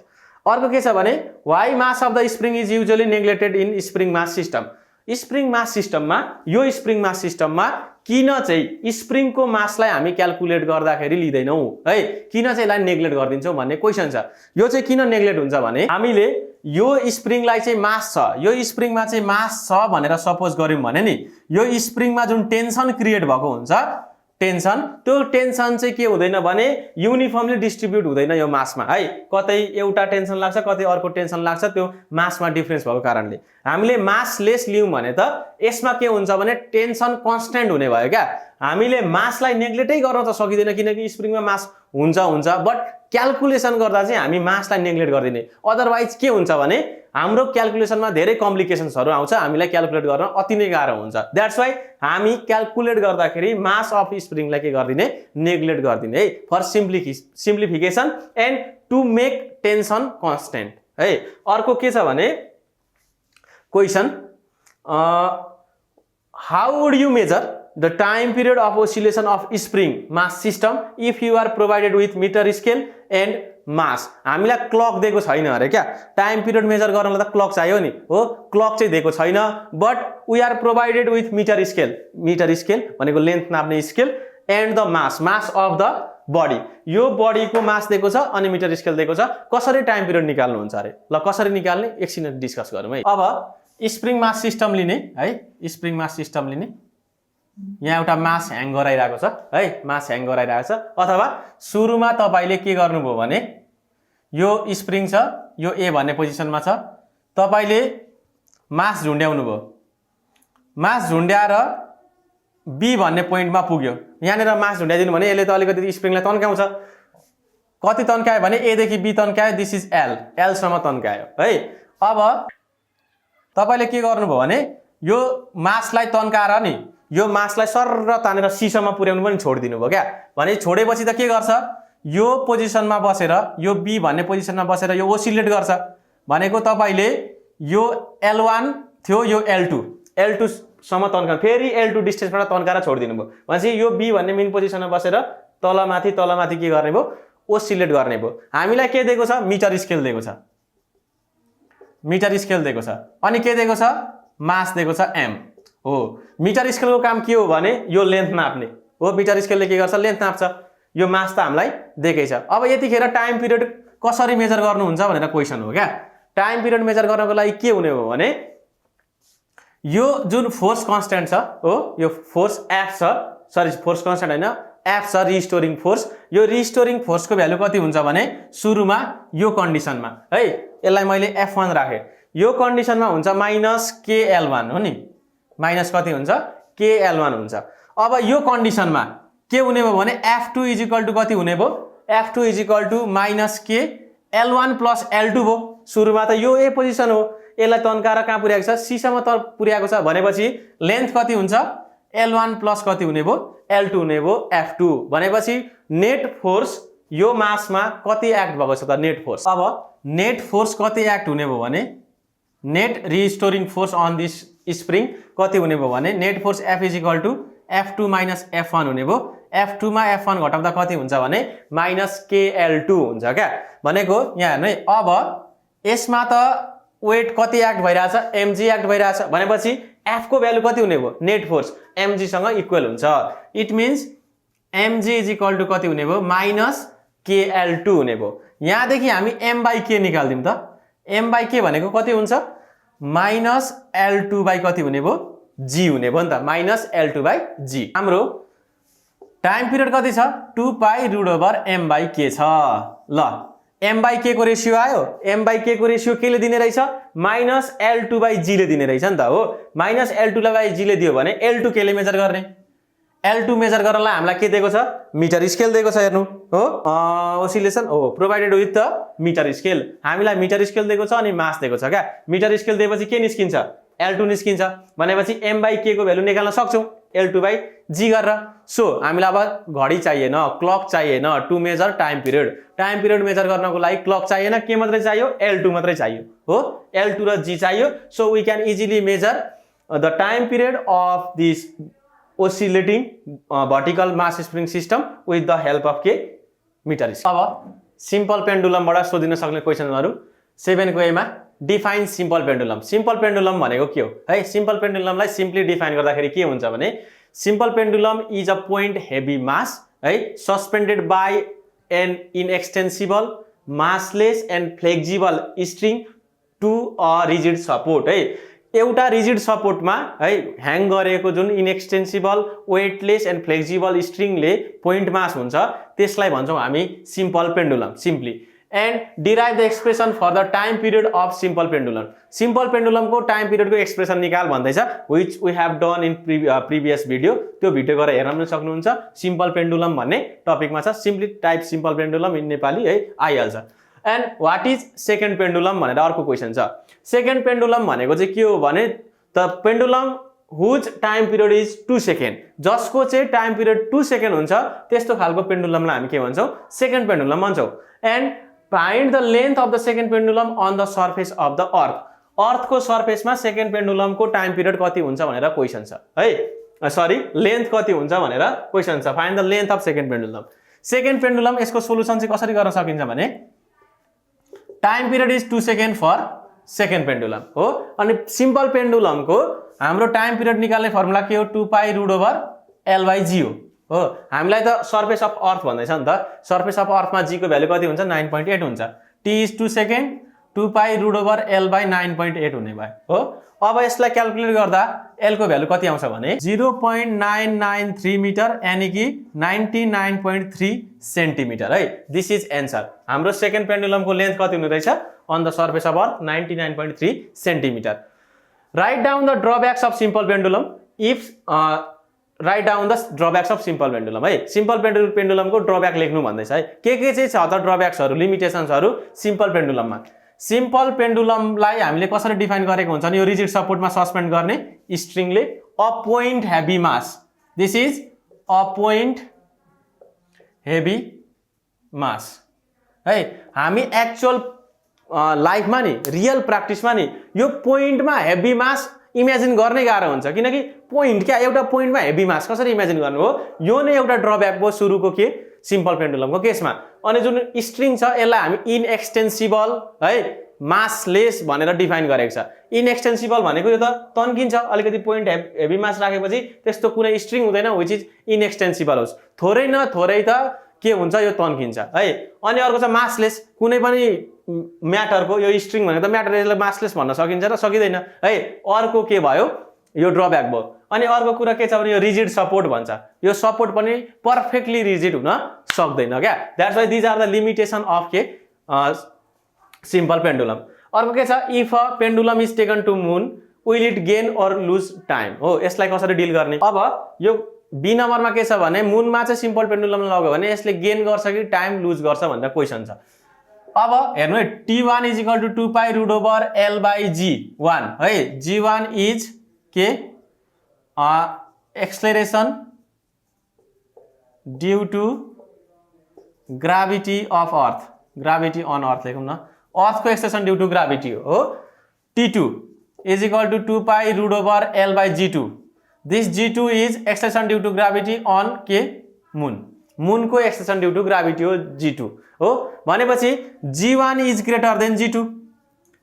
अर्को के छ भने why mass of the spring is usually neglected in spring mass system. Spring mass सिस्टममा यो स्प्रिङ मास सिस्टममा किन चाहिँ स्प्रिङको मासलाई हामी क्यालकुलेट गर्दाखेरि लिँदैनौँ है, किन चाहिँ यसलाई नेग्लेक्ट गरिदिन्छौँ भन्ने क्वेसन छ। यो चाहिँ किन नेग्लेक्ट हुन्छ भने हामीले यो स्प्रिङलाई चाहिँ मास छ, यो स्प्रिङमा चाहिँ मास छ भनेर सपोज गऱ्यौँ भने नि यो स्प्रिङमा जुन टेन्सन क्रिएट भएको हुन्छ टेन्सन, त्यो टेन्सन चाहिँ के हुँदैन भने युनिफर्मली डिस्ट्रिब्युट हुँदैन यो मासमा है। कतै एउटा टेन्सन लाग्छ कतै अर्को टेन्सन लाग्छ, त्यो मासमा डिफ्रेन्स भएको कारणले। हामीले मास लेस लियौँ भने त यसमा के हुन्छ भने टेन्सन कन्स्ट्यान्ट हुने भयो क्या। हामीले मासलाई नेग्लेक्टै गर्न त सकिँदैन किनकि स्प्रिङमा मास हुन्छ, बट क्यालकुलेसन गर्दा चाहिँ हामी मासलाई नेग्लेक्ट गरिदिने। अदरवाइज के हुन्छ भने हाम्रो क्यालकुलेसनमा धेरै कम्प्लिकेसन्सहरू आउँछ, हामीलाई क्यालकुलेट गर्न अति नै गाह्रो हुन्छ। द्याट्स वाइ हामी क्यालकुलेट गर्दाखेरि मास अफ स्प्रिङलाई के गरिदिने? नेग्लेक्ट गरिदिने है, for simplification and to make tension constant है। अर्को के छ भने question how would you measure the time period of oscillation of spring mass system if you are provided with meter scale and mass। हामीलाई क्लक दिएको छैन अरे क्या, टाइम पिरियड मेजर गर्नलाई त क्लक चाहियो नि हो, क्लक चाहिँ दिएको छैन। But we are provided with metre scale, metre scale भनेको लेन्थ नाप्ने scale and the mass of the body. यो बडीको मास दिएको छ अनि मिटर स्केल दिएको छ, कसरी टाइम पिरियड निकाल्नुहुन्छ अरे? ल कसरी निकाल्ने एकछिन डिस्कस गरौँ है। अब स्प्रिङ मास सिस्टम लिने है, स्प्रिङ मास सिस्टम लिने, यहाँ एउटा मास ह्याङ गराइरहेको छ है, मास ह्याङ गराइरहेको छ। अथवा सुरुमा तपाईँले के गर्नुभयो भने यो स्प्रिङ छ, यो ए भन्ने पोजिसनमा छ, तपाईँले मास झुन्ड्याउनु भयो, मास झुन्ड्याएर बी भन्ने पोइन्टमा पुग्यो। यहाँनिर मास झुन्ड्याइदिनु भने यसले त अलिकति स्प्रिङलाई तन्काउँछ। कति तन्कायो भने एदेखि बी तन्कायो, दिस इज एल, एलसम्म तन्कायो है। अब तपाईँले के गर्नुभयो भने यो मासलाई तन्काएर नि यो मासलाई सर्र तानेर सीसम्म पुर्याउनु पनि छोडिदिनु भयो क्या। भने छोडेपछि त के गर्छ? यो पोजिसनमा बसेर, यो बी भन्ने पोजिसनमा बसेर यो ओसिलेट गर्छ। भनेको तपाईँले यो L1 थियो, यो L2 सम्म तन्का, फेरि L2 डिस्टेन्सबाट तन्काएर छोडिदिनु भयो। भनेपछि यो बी भन्ने मेन पोजिसनमा बसेर तलमाथि के गर्ने भयो? ओसिलेट गर्ने भयो। हामीलाई के दिएको छ? मिटर स्केल दिएको छ, मिटर स्केल दिएको छ अनि के दिएको छ? मास दिएको छ एम हो। मिटर स्केलको काम के हो भने यो लेन्थ नाप्ने हो। मिटर स्केलले के गर्छ? लेन्थ नाप्छ। यो मास त हामीलाई दिएकै छ। अब यतिखेर टाइम पिरियड कसरी मेजर गर्नुहुन्छ भनेर क्वेसन हो क्या। टाइम पिरियड मेजर गर्नको लागि के हुने हो भने यो जुन फोर्स कन्स्ट्यान्ट छ हो, यो फोर्स एफ छ, सरी फोर्स कन्स्ट्यान्ट होइन, एफ छ रिस्टोरिङ फोर्स। यो रिस्टोरिङ फोर्सको भ्यालु कति हुन्छ भने सुरुमा यो कन्डिसनमा है, यसलाई मैले F1 राखेँ, यो कन्डिसनमा हुन्छ माइनस KL1 हो नि, माइनस कति हुन्छ KL1 हुन्छ। अब यो कन्डिसनमा के हुने भयो भने F2 इज इक्वल टु कति हुने भयो, F2 is equal to minus KL1 plus L2 भयो। सुरुमा त यो ए पोजिसन हो, यसलाई तन्काएर कहाँ पुर्याएको छ सीसम्म त पुर्याएको छ भनेपछि लेन्थ कति हुन्छ L1 प्लस कति हुने भयो L2 हुने भयो F2 भनेपछि नेट फोर्स यो मासमा कति एक्ट भएको छ त नेट फोर्स। अब नेट फोर्स कति एक्ट हुने भयो भने net restoring force on this spring कति हुने भयो भने net force F is equal to F2 minus F1 हुने भयो। F2 मा F1 घटाउँदा कति हुन्छ भने माइनस KL2 हुन्छ क्या। भनेको यहाँ हेर्नु है, अब यसमा त वेट कति एक्ट भइरहेछ mg एक्ट भइरहेछ भनेपछि F को भ्यालु कति हुने भयो नेट फोर्स mg सँग इक्वल हुन्छ। It means mg is equal to कति हुने भयो माइनस KL2 हुने भयो। यहाँदेखि हामी m/k निकाल्दिउँ त, m/k भनेको कति हुन्छ माइनस L2 कति हुने भयो g हुने भयो नि त, माइनस L2/g। हाम्रो टाइम पिरियड कति छ 2π√m/k छ। ल m/k को रेसियो आयो, m/k को रेसियो केले दिने रहेछ माइनस L2/g ले दिने रहेछ नि त हो। माइनस L2/g ले दियो भने L2 केले मेजर गर्ने, L2 मेजर गर्नलाई हामीलाई के दिएको छ मिटर स्केल दिएको छ हेर्नु हो, ओसिलेसन हो provided with the metre scale. हामीलाई मिटर स्केल दिएको छ अनि मास दिएको छ क्या। मिटर स्केल दिएपछि के निस्किन्छ L2 निस्किन्छ भनेपछि m/k को भ्यालु निकाल्न सक्छौं L2/g गरेर। सो हामीलाई अब घडी चाहिएन, क्लक चाहिएन to measure time period. Time period measure गर्नको लागि क्लक चाहिएन, के मात्रै चाहियो L2 मात्रै चाहियो हो, L2 र g चाहियो। So we can easily measure the time period of this oscillating vertical mass spring system with the help of के मिटर स्केल। अब सिम्पल पेन्डुलमबाट सोधिन सक्ने क्वेसनहरु 7 को ए मा define simple pendulum. Simple pendulum भनेको के हो है, सिम्पल पेन्डुलमलाई सिम्पली डिफाइन गर्दाखेरि के हुन्छ भने simple pendulum is a point heavy mass है suspended by an inextensible massless and flexible string to a rigid support है। एउटा रिजिड सपोर्टमा है ह्याङ गरेको जुन इनएक्सटेन्सिबल वेटलेस एन्ड फ्लेक्सिबल स्ट्रिङले पोइन्ट मास हुन्छ त्यसलाई भन्छौं हामी simple pendulum simply. And derive the expression for the time period of simple pendulum. Simple पेन्डुलमको टाइम पिरियडको एक्सप्रेसन निकाल भन्दैछ, which we have done in previous video. त्यो भिडियो गएर हेर्न पनि सक्नुहुन्छ। सिम्पल पेन्डुलम भन्ने टपिकमा छ, simply type simple pendulum in Nepali है आइहाल्छ। And what is second pendulum भनेर अर्को क्वेसन छ। सेकेन्ड पेन्डुलम भनेको चाहिँ के हो भने the pendulum whose time period is 2 second, जसको चाहिँ टाइम पिरियड 2 सेकेन्ड हुन्छ त्यस्तो खालको पेन्डुलमलाई हामी के भन्छौं सेकेन्ड पेन्डुलम भन्छौं। And find the length of the second pendulum on the surface of the earth. अर्थको सर्फेसमा सेकेन्ड पेन्डुलमको टाइम पिरियड कति हुन्छ भनेर क्वेसन छ है, सरी लेन्थ कति हुन्छ भनेर क्वेसन छ। Find the length of second pendulum. Second pendulum यसको सोलुसन चाहिँ कसरी गर्न सकिन्छ भने time period is 2 second for second pendulum हो। अनि सिम्पल पेन्डुलमको हाम्रो टाइम पिरियड निकाल्ने फर्मुला के हो 2π√L/g हो। हामीलाई त सर्फेस अफ अर्थ भन्दैछ नि त, सर्फेस अफ अर्थमा g को भ्यालु कति हुन्छ 9.8 हुन्छ। t इज 2 सेकेन्ड 2π√L/9.8 हुने भयो हो। अब यसलाई क्याल्कुलेट गर्दा L को भ्यालु कति आउँछ भने 0.993 मिटर यानी कि 99.3 सेन्टिमिटर है। This is answer. हाम्रो सेकेन्ड पेन्डुलमको लेन्थ कति हुने रहेछ on the surface of earth 99.3 centimetre. Write down the drawbacks of simple pendulum. If write down the drawbacks of simple pendulum है। सिम्पल पेन्डुलमको ड्रब्याक लेख्नु भन्दैछ है। के चाहिँ छ त ड्रब्याक्सहरु लिमिटेसन्सहरु सिम्पल पेन्डुलममा। सिम्पल पेन्डुलमलाई हामीले कसरी डिफाइन गरेको हुन्छ नि यो रिजिड सपोर्टमा सस्पेन्ड गर्ने स्ट्रिङले a point heavy mass. This is a point heavy mass है। हामी एक्चुअल लाइफमा नि रियल प्र्याक्टिसमा नि यो पोइन्टमा हेभी मास इमेजिन गर्ने गाह्रो हुन्छ, किनकि पोइन्ट क्या एउटा पोइन्टमा हेभी मास कसरी इमेजिन गर्नु हो। यो नै एउटा ड्रब्याक हो सुरुको के सिम्पल पेन्डुलमको केसमा। अनि जुन स्ट्रिङ छ यसलाई हामी इनएक्सटेन्सिबल है मासलेस भनेर डिफाइन गरेको छ। इनएक्सटेन्सिबल भनेको यो त तन्किन्छ, अलिकति पोइन्ट हेभी मास राखेपछि त्यस्तो कुनै स्ट्रिङ हुँदैन व्हिच इज इनएक्सटेन्सिबल होस्। थोरै न थोरै त के हुन्छ यो तन्किन्छ है। अनि अर्को छ मासलेस। कुनै पनि म्याटरको यो स्ट्रिङ भनेको त म्याटर यसलाई मासलेस भन्न सकिन्छ र सकिँदैन है। अर्को के भयो यो ड्रब्याक भयो। अनि अर्को कुरा के छ भने यो रिजिड सपोर्ट भन्छ, यो सपोर्ट पनि पर्फेक्टली रिजिड हुन सक्दैन क्या। That's why these are the limitation of के सिम्पल पेन्डुलम। अर्को के छ, if a pendulum is taken to moon will it gain or lose time हो, यसलाई कसरी डिल गर्ने। अब यो बी नम्बरमा के छ भने मुनमा चाहिँ सिम्पल पेन्डुलम लग्यो भने यसले गेन गर्छ कि टाइम लुज गर्छ भनेर क्वेसन छ। अब हेर्नु है, T1 is equal to 2 pi root over L by G1 है। G1 इज के acceleration due to gravity of earth, gravity on earth लेखौँ न, अर्थको एक्सलेरेसन ड्यू टु ग्राभिटी हो। T2 is equal to 2 pi root over L by G2, this G2 is acceleration due to gravity on के मुन, मुनको एक्सलेरेसन ड्यू टु ग्राभिटी हो G2 हो। भनेपछि G1 is greater than G2,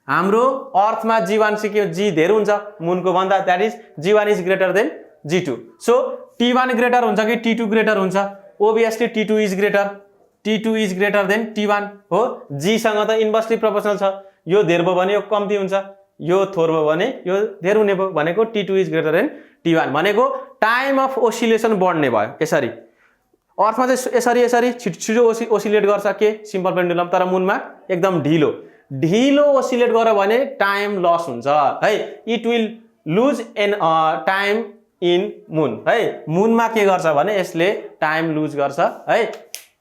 हाम्रो अर्थमा G1 से के G धेरै हुन्छ मुनको भन्दा, that is G1 is greater than G2। So T1 greater हुन्छ कि T2 ग्रेटर हुन्छ, obviously T2 is greater, T2 is greater than T1 हो। G सँग त इन्भर्सली प्रोपोर्सनल छ, यो धेरै भयो भने यो कम्ती हुन्छ, यो थोर भयो भने यो धेरै हुने भयो, भनेको T2 is greater than T1 भनेको टाइम अफ ओसिलेसन बढ्ने भयो। यसरी अर्थमा चाहिँ यसरी यसरी छिटो ओसिलेट गर्छ के सिम्पल पेन्डुलम, तर मुनमा एकदम ढिलो ढिलो ओसिलेट गर्यो भने टाइम लस हुन्छ है। It will lose an time in moon है। मुनमा के गर्छ भने यसले टाइम लुज गर्छ है,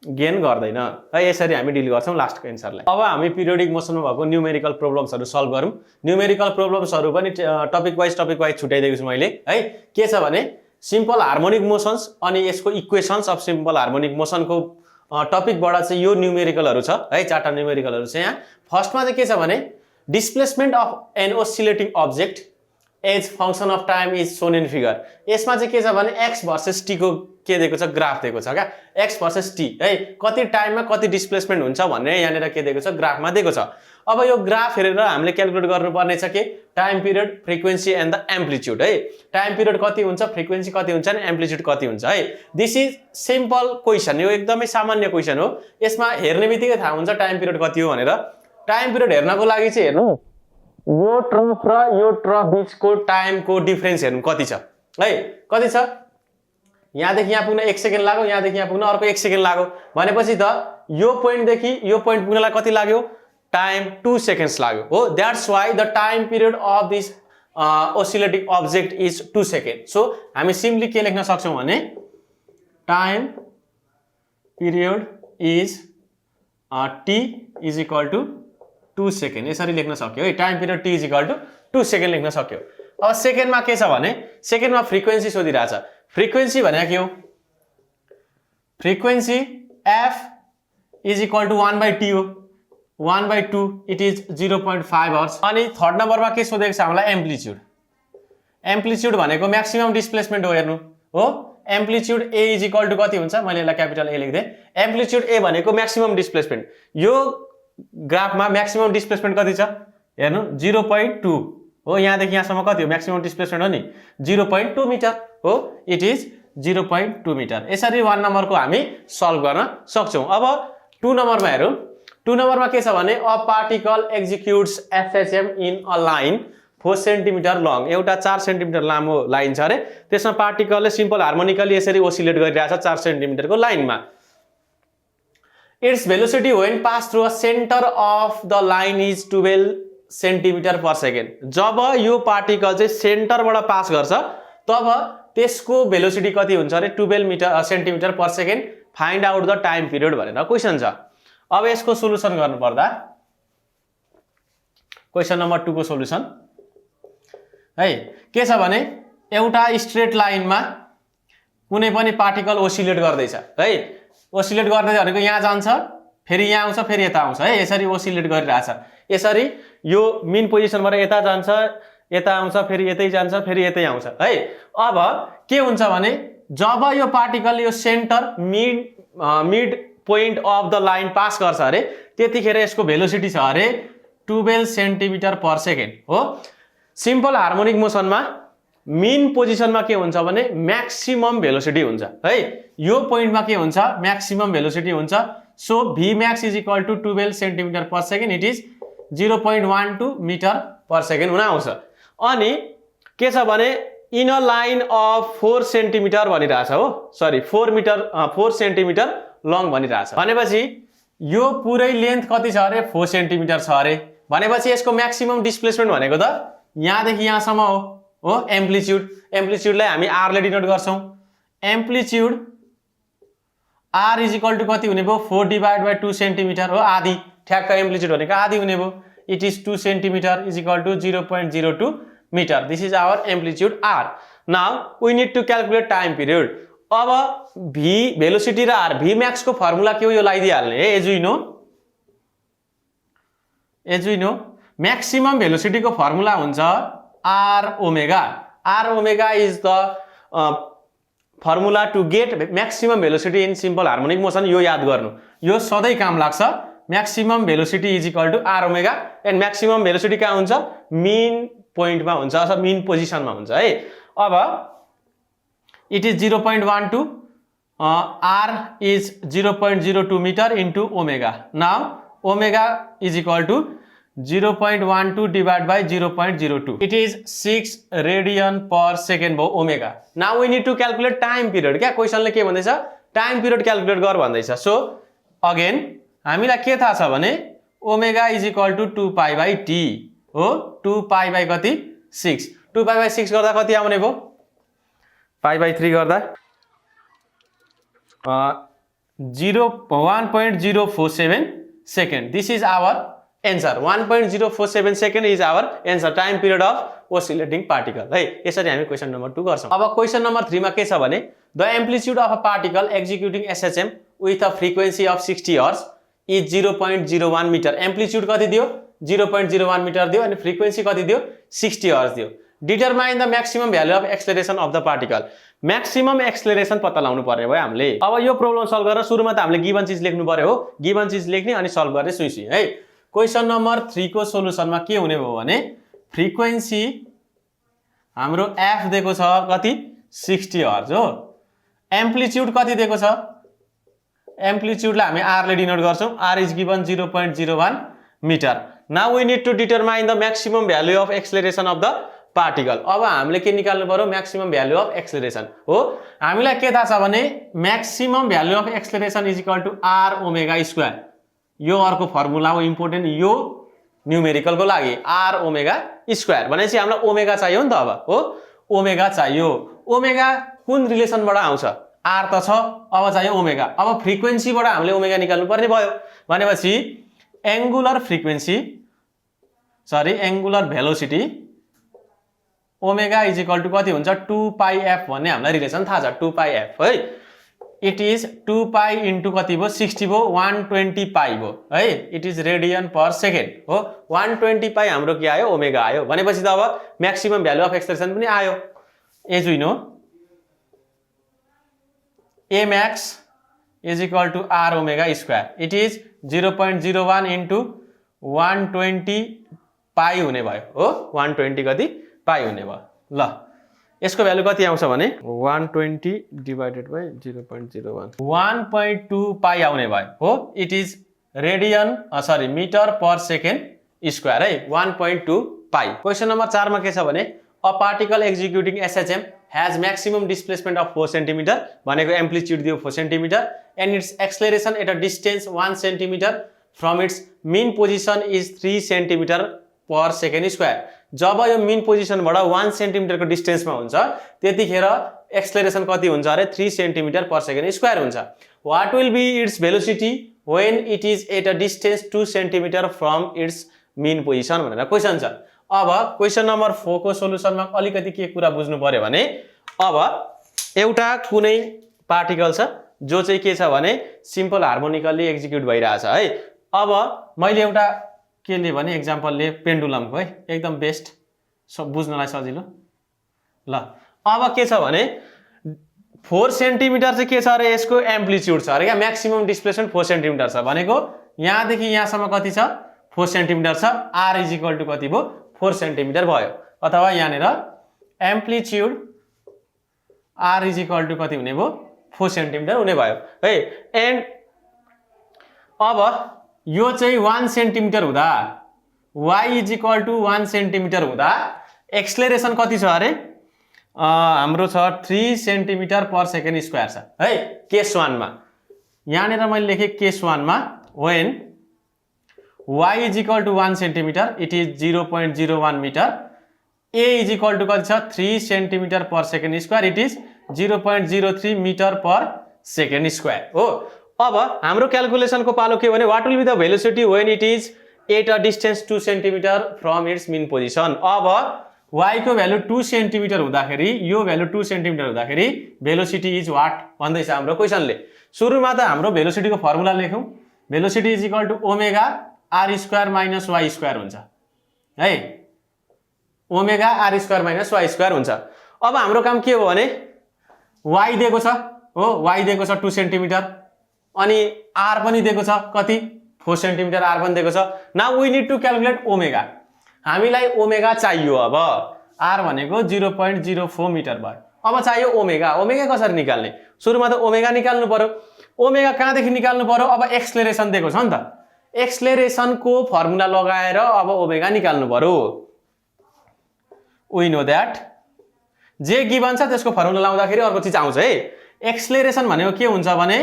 गेन गर्दैन है। यसरी हामी डिल गर्छौँ लास्टको एन्सरलाई। अब हामी पिरियोडिक मोसनमा भएको न्युमेरिकल प्रोब्लम्सहरू सल्भ गरौँ। न्युमेरिकल प्रोब्लम्सहरू पनि टपिक वाइज छुट्याइदिएको छु मैले है। के छ भने सिम्पल हार्मोनिक मोसन्स अनि यसको इक्वेसन्स अफ सिम्पल हार्मोनिक मोसनको टपिकबाट चाहिँ यो न्युमेरिकलहरू छ है, 4टा न्युमेरिकलहरू छ यहाँ। फर्स्टमा चाहिँ के छ भने displacement of an oscillating object as function of time is shown in figure. यसमा चाहिँ के छ भने एक्स भर्सेस टी को के दिएको छ, ग्राफ दिएको छ क्या, एक्स भर्सेस टी है, कति टाइममा कति डिस्प्लेसमेन्ट हुन्छ भन्ने यहाँनिर के दिएको छ, ग्राफमा दिएको छ। अब यो ग्राफ हेरेर हामीले क्याल्कुलेट गर्नुपर्ने छ के time period, frequency and the amplitude है। टाइम पिरियड कति हुन्छ, फ्रिक्वेन्सी कति हुन्छ अनि एम्प्लिट्युड कति हुन्छ है। दिस इज सिम्पल क्वेसन, यो एकदमै सामान्य क्वेसन हो। यसमा हेर्ने बित्तिकै थाहा हुन्छ टाइम पिरियड कति हो भनेर। टाइम पिरियड हेर्नको लागि चाहिँ हेर्नु यो ट्रफ र यो ट्रफ बिचको टाइमको डिफरेन्स हेर्नु कति छ है, कति छ। यहाँदेखि यहाँ पुग्न 1 सेकेन्ड लाग्यो, यहाँदेखि यहाँ पुग्न अर्को 1 सेकेन्ड लाग्यो भनेपछि त यो पोइन्टदेखि यो पोइन्ट पुग्नलाई कति लाग्यो, टाइम 2 सेकेन्ड्स लाग्यो हो। That's why the time period of this oscillating object is 2 second. So हामी सिम्पली के लेख्न सक्छौँ भने time period is T is equal to 2 second, यसरी लेख्न सक्यो है। Time period T is equal to 2 second लेख्न सक्यो। अब सेकेन्डमा के छ भने सेकेन्डमा फ्रिक्वेन्सी सोधिरहेछ। फ्रिक्वेन्सी भनेको के हो, frequency F is equal to 1/t हो, 1/2 इट इज 0.5 आवर्स। अनि थर्ड नम्बरमा के सोधेको छ हामीलाई, एम्प्लिट्युड। एम्प्लिट्युड भनेको म्याक्सिमम डिस्प्लेसमेन्ट हो हेर्नु हो। Amplitude A is equal to कति हुन्छ, मैले यसलाई क्यापिटल ए लेख्दै। एम्प्लिट्युड ए भनेको म्याक्सिमम डिस्प्लेसमेन्ट, यो ग्राफमा म्याक्सिमम डिस्प्लेसमेन्ट कति छ हेर्नु 0.2 हो। यहाँदेखि यहाँसम्म कति हो म्याक्सिमम डिस्प्लेसमेन्ट हो नि 0.2 मिटर हो, इट इज 0.2 मिटर। यसरी 1 नम्बरको हामी सल्भ गर्न सक्छौँ। अब 2 नम्बरमा हेरौँ। 2 नम्बरमा के छ भने a particle executes SHM in a line 4 centimetre long. एउटा 4 सेन्टिमिटर लामो लाइन छ अरे, त्यसमा पार्टिकलले सिम्पल हार्मोनिकली यसरी ओसिलेट गरिरहेछ 4 सेन्टिमिटरको लाइनमा। Its velocity when pass through a center of the line is 12 centimetre per second. जब यो पार्टिकल चाहिँ सेन्टरबाट पास गर्छ तब त्यसको भेलोसिटी कति हुन्छ अरे 12 centimetre per second. Find out the time period भनेर क्वेसन छ। अब यसको सोलुसन गर्नुपर्दा क्वेसन नम्बर 2 को सोलुसन है के छ भने एउटा स्ट्रेट लाइनमा कुनै पनि पार्टिकल ओसिलेट गर्दैछ है। ओसिलेट गर्दै भनेको यहाँ जान्छ फेरि यहाँ आउँछ फेरि यता आउँछ है, यसरी ओसिलेट गरिरहेछ। यसरी यो मेन पोजिसनबाट यता जान्छ, यता आउँछ, फेरि यतै जान्छ, फेरि यतै आउँछ है। अब के हुन्छ भने जब यो पार्टिकल यो centre mid point of the line pass गर्छ अरे त्यतिखेर यसको भेलोसिटी छ अरे 12 सेन्टिमिटर पर सेकेन्ड हो। सिम्पल हार्मोनिक मोसनमा मेन पोजिसनमा के हुन्छ भने म्याक्सिमम भेलोसिटी हुन्छ है। यो पोइन्टमा के हुन्छ म्याक्सिमम भेलोसिटी हुन्छ। So Vmax is equal to 12 centimetre per second, it is 0.12 metre per second हुन आउँछ। अनि के छ भने in a line of 4 centimetre भनिरहेछ हो, सरी 4 सेन्टिमिटर लङ भनिरहेछ। भनेपछि यो पुरै लेन्थ कति छ अरे 4 सेन्टिमिटर छ अरे। भनेपछि यसको म्याक्सिमम डिस्प्लेसमेन्ट भनेको त यहाँदेखि यहाँसम्म हो एम्प्लिच्युडलाई हामी r ले डिनोट गर्छौं। Amplitude r is equal to कति हुने भयो 4 डिभाइड बाइ 2 सेन्टिमिटर हो, आधी। ठ्याक्क एम्प्लिच्युड भनेको आधी हुने भयो। It is 2 centimetre is equal to 0.02 metre. This is our amplitude r। Now we need to calculate time period. अब v भेलोसिटी र r, v मैक्स को फर्मुला के हो यो लगाइदिहाल्ने है। As we know maximum velocity को फर्मुला हुन्छ r omega. r omega is the formula to get maximum velocity in simple harmonic motion. यो याद गर्नु, यो सधैं काम लाग्छ। Maximum velocity is equal to r omega and maximum velocity कहाँ हुन्छ मेन पोइन्टमा हुन्छ अथवा मेन पोजिसनमा हुन्छ है। अब it is 0.12 r is 0.02 metre into omega. Now omega is equal to 0.12 divide by 0.02। It is 6 radian per second भयो omega. Now we need to calculate time period. क्या क्वेसनले के भन्दैछ टाइम पिरियड क्याल्कुलेट गर भन्दैछ। सो अगेन हामीलाई के थाहा छ भने omega is equal to 2 pi by T हो। 2 पाई बाई कति 6। 2 पाई बाई 6 गर्दा कति आउने भयो पाई बाई 3 गर्दा 1.047 second. This is our answer. 1.047 second is our answer time period of oscillating particle है। यसरी हामी क्वेसन नम्बर 2 गर्छौं। अब क्वेसन नम्बर 3 मा के छ भने the amplitude of a particle executing SHM with a frequency of 60 hertz is 0.01 metre. Amplitude कति दियो 0.01 मीटर दियो अनि फ्रिक्वेन्सी कति दियो 60 हर्ट्ज दियो। Determine the maximum value of acceleration of the particle. Maximum acceleration पत्ता लगाउनु पर्ने भयो हामीले। अब यो प्रब्लम सल्भ गर्न सुरुमा त हामीले गिवन चीज लेख्नु पर्यो हो। गिवन चीज लेख्ने अनि सल्भ गर्ने सुई है। क्वेसन नम्बर 3 को सोलुसनमा के हुने भयो भने फ्रिक्वेन्सी हाम्रो f दिएको छ कति 60 हर्ट्ज हो। एम्प्लिट्युड कति दिएको छ एम्प्लिट्युडलाई हामी r ले डिनोट गर्छौं। r is given 0.01 metre. Now we need to determine the maximum value of acceleration of the particle. अब हामीले के निकाल्नु पर्यो मैक्सिमम भ्यालु अफ एक्सेलरेसन हो। हामीलाई के थाहा छ भने maximum value of acceleration is equal to r omega square. यो अर्को फर्मुला हो इम्पोर्टेन्ट यो न्यूमेरिकल को लागि r ओमेगा स्क्वायर। भनेपछि हामीलाई ओमेगा चाहियो नि त अब हो। ओमेगा चाहियो। ओमेगा कुन रिलेसनबाट आउँछ r त छ, अब चाहियो ओमेगा। अब फ्रिक्वेन्सीबाट हामीले ओमेगा निकाल्नु पर्ने भयो। भनेपछि angular frequency sorry angular velocity omega is equal to कति हुन्छ 2 पाई f भन्ने हामीलाई रिलेसन थाहा छ 2 पाई f है। इट इज 2 पाई इन्टु कति भयो 60 भयो 120 पाई भयो है। It is radian per second हो। 120 पाई हाम्रो के आयो ओमेगा आयो। भनेपछि त अब म्याक्सिमम भ्यालु अफ एक्सेलरेसन पनि आयो। As we know a max is equal to r omega square. It is 0.01 into 120 पाई हुने भयो हो। 120 कति पाई हुने भयो। ल यसको भ्यालु कति आउँछ भने 120 डिवाइडेड बाइ 0.01 1.2 पाई आउने भयो हो। It is radian sorry metre per second square है 1.2 पाई। क्वेसन नम्बर 4 मा के छ भने a particle executing SHM has maximum displacement of 4 cm भनेको एम्प्लिट्युड दियो 4 cm and its acceleration at a distance 1 cm from its mean position is 3 cm per second square। जब यो mean position बाट 1 cm को डिस्टेन्स मा हुन्छ त्यतिखेर एक्सेलरेसन कति हुन्छ अरे 3 cm per second square हुन्छ। What will be its velocity when it is at a distance 2 cm from its mean position भनेर क्वेशन छ। अब क्वेसन नम्बर 4 को सोलुसनमा अलिकति के कुरा बुझ्नु पर्यो भने अब एउटा कुनै पार्टिकल छ जो चाहिँ के छ भने सिम्पल हार्मोनिकली एक्जिक्युट भइरहेछ है। अब मैले एउटा के लिए भने एक्जाम्पल लिए पेन्डुलमको है एकदम बेस्ट बुझ्नलाई सजिलो। ल अब के छ भने 4 सेन्टिमिटर चाहिँ के छ अरे यसको एम्प्लिट्युड छ अरे क्या म्याक्सिमम डिस्प्लेसमेन्ट 4 सेन्टिमिटर छ भनेको यहाँदेखि यहाँसम्म कति छ 4 सेन्टिमिटर छ। r इज इक्वल टु कति भयो 4 सेन्टिमिटर भयो। अथवा यहाँनिर amplitude r is equal to कति हुने भयो 4 सेन्टिमिटर हुने भयो है। एन्ड अब यो चाहिँ 1 सेन्टिमिटर हुँदा y is equal to 1 centimetre हुँदा एक्सेलरेसन कति छ अरे हाम्रो छ 3 सेन्टिमिटर पर सेकेन्ड स्क्वायर छ है केस 1 मा। यहाँनिर मैले लेखेँ केस 1 मा when y is equal to 1 centimetre it is 0.01 metre, a is equal to कति छ 3 centimetre per second square it is 0.03 metre per second square हो। अब हाम्रो क्याल्कुलेसनको पालो के भने what will be the velocity when it is at a distance 2 centimetre from its mean position. अब y को भ्यालु 2 सेन्टिमिटर हुँदाखेरि यो भ्यालु 2 सेन्टिमिटर हुँदाखेरि भेलोसिटी इज वाट भन्दैछ हाम्रो क्वेसनले। सुरुमा त हाम्रो भेलोसिटीको फर्मुला लेखौँ। Velocity is equal to omega are square minus Y square हुन्छ है, omega are square minus Y square हुन्छ। अब हाम्रो काम के हो भने y दिएको छ हो, y दिएको छ 2 सेन्टिमिटर अनि r पनि दिएको छ कति 4 सेन्टिमिटर, r पनि दिएको छ। Now we need to calculate omega. हामीलाई ओमेगा चाहियो। अब r भनेको 0.04 मिटर भयो। अब चाहियो ओमेगा। ओमेगा कसरी निकाल्ने? सुरुमा त ओमेगा निकाल्नु पर्यो। ओमेगा कहाँदेखि निकाल्नु पर्यो? अब एक्सलेरेसन दिएको छ नि त, एक्सलेरेसनको फर्मुला लगाएर अब ओमेगा निकाल्नु पर्यो। वी नो दैट जे गिभन छ त्यसको फर्मुला लाउँदाखेरि अर्को चीज आउँछ है। एक्सलेरेसन भनेको के हुन्छ भने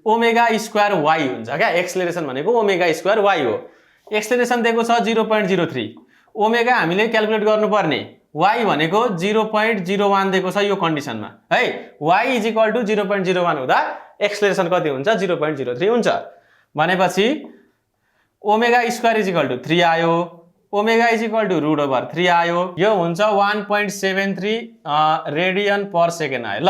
ओमेगा स्क्वायर वाई हुन्छ क्या। एक्सलेरेसन भनेको ओमेगा स्क्वायर वाई हो। एक्सलेरेसन दिएको छ 0.03, ओमेगा हामीले क्याल्कुलेट गर्नुपर्ने y भनेको 0.01 दिएको छ यो कन्डिसनमा है। y इज इक्वल टु 0.01 हुँदा एक्सलेरेसन कति हुन्छ 0.03 हुन्छ भनेपछि omega square is equal to 3 आयो, ओमेगा इज इक्वल टु √3 आयो, यो हुन्छ 1.73 रेडियन पर सेकेन्ड आयो। ल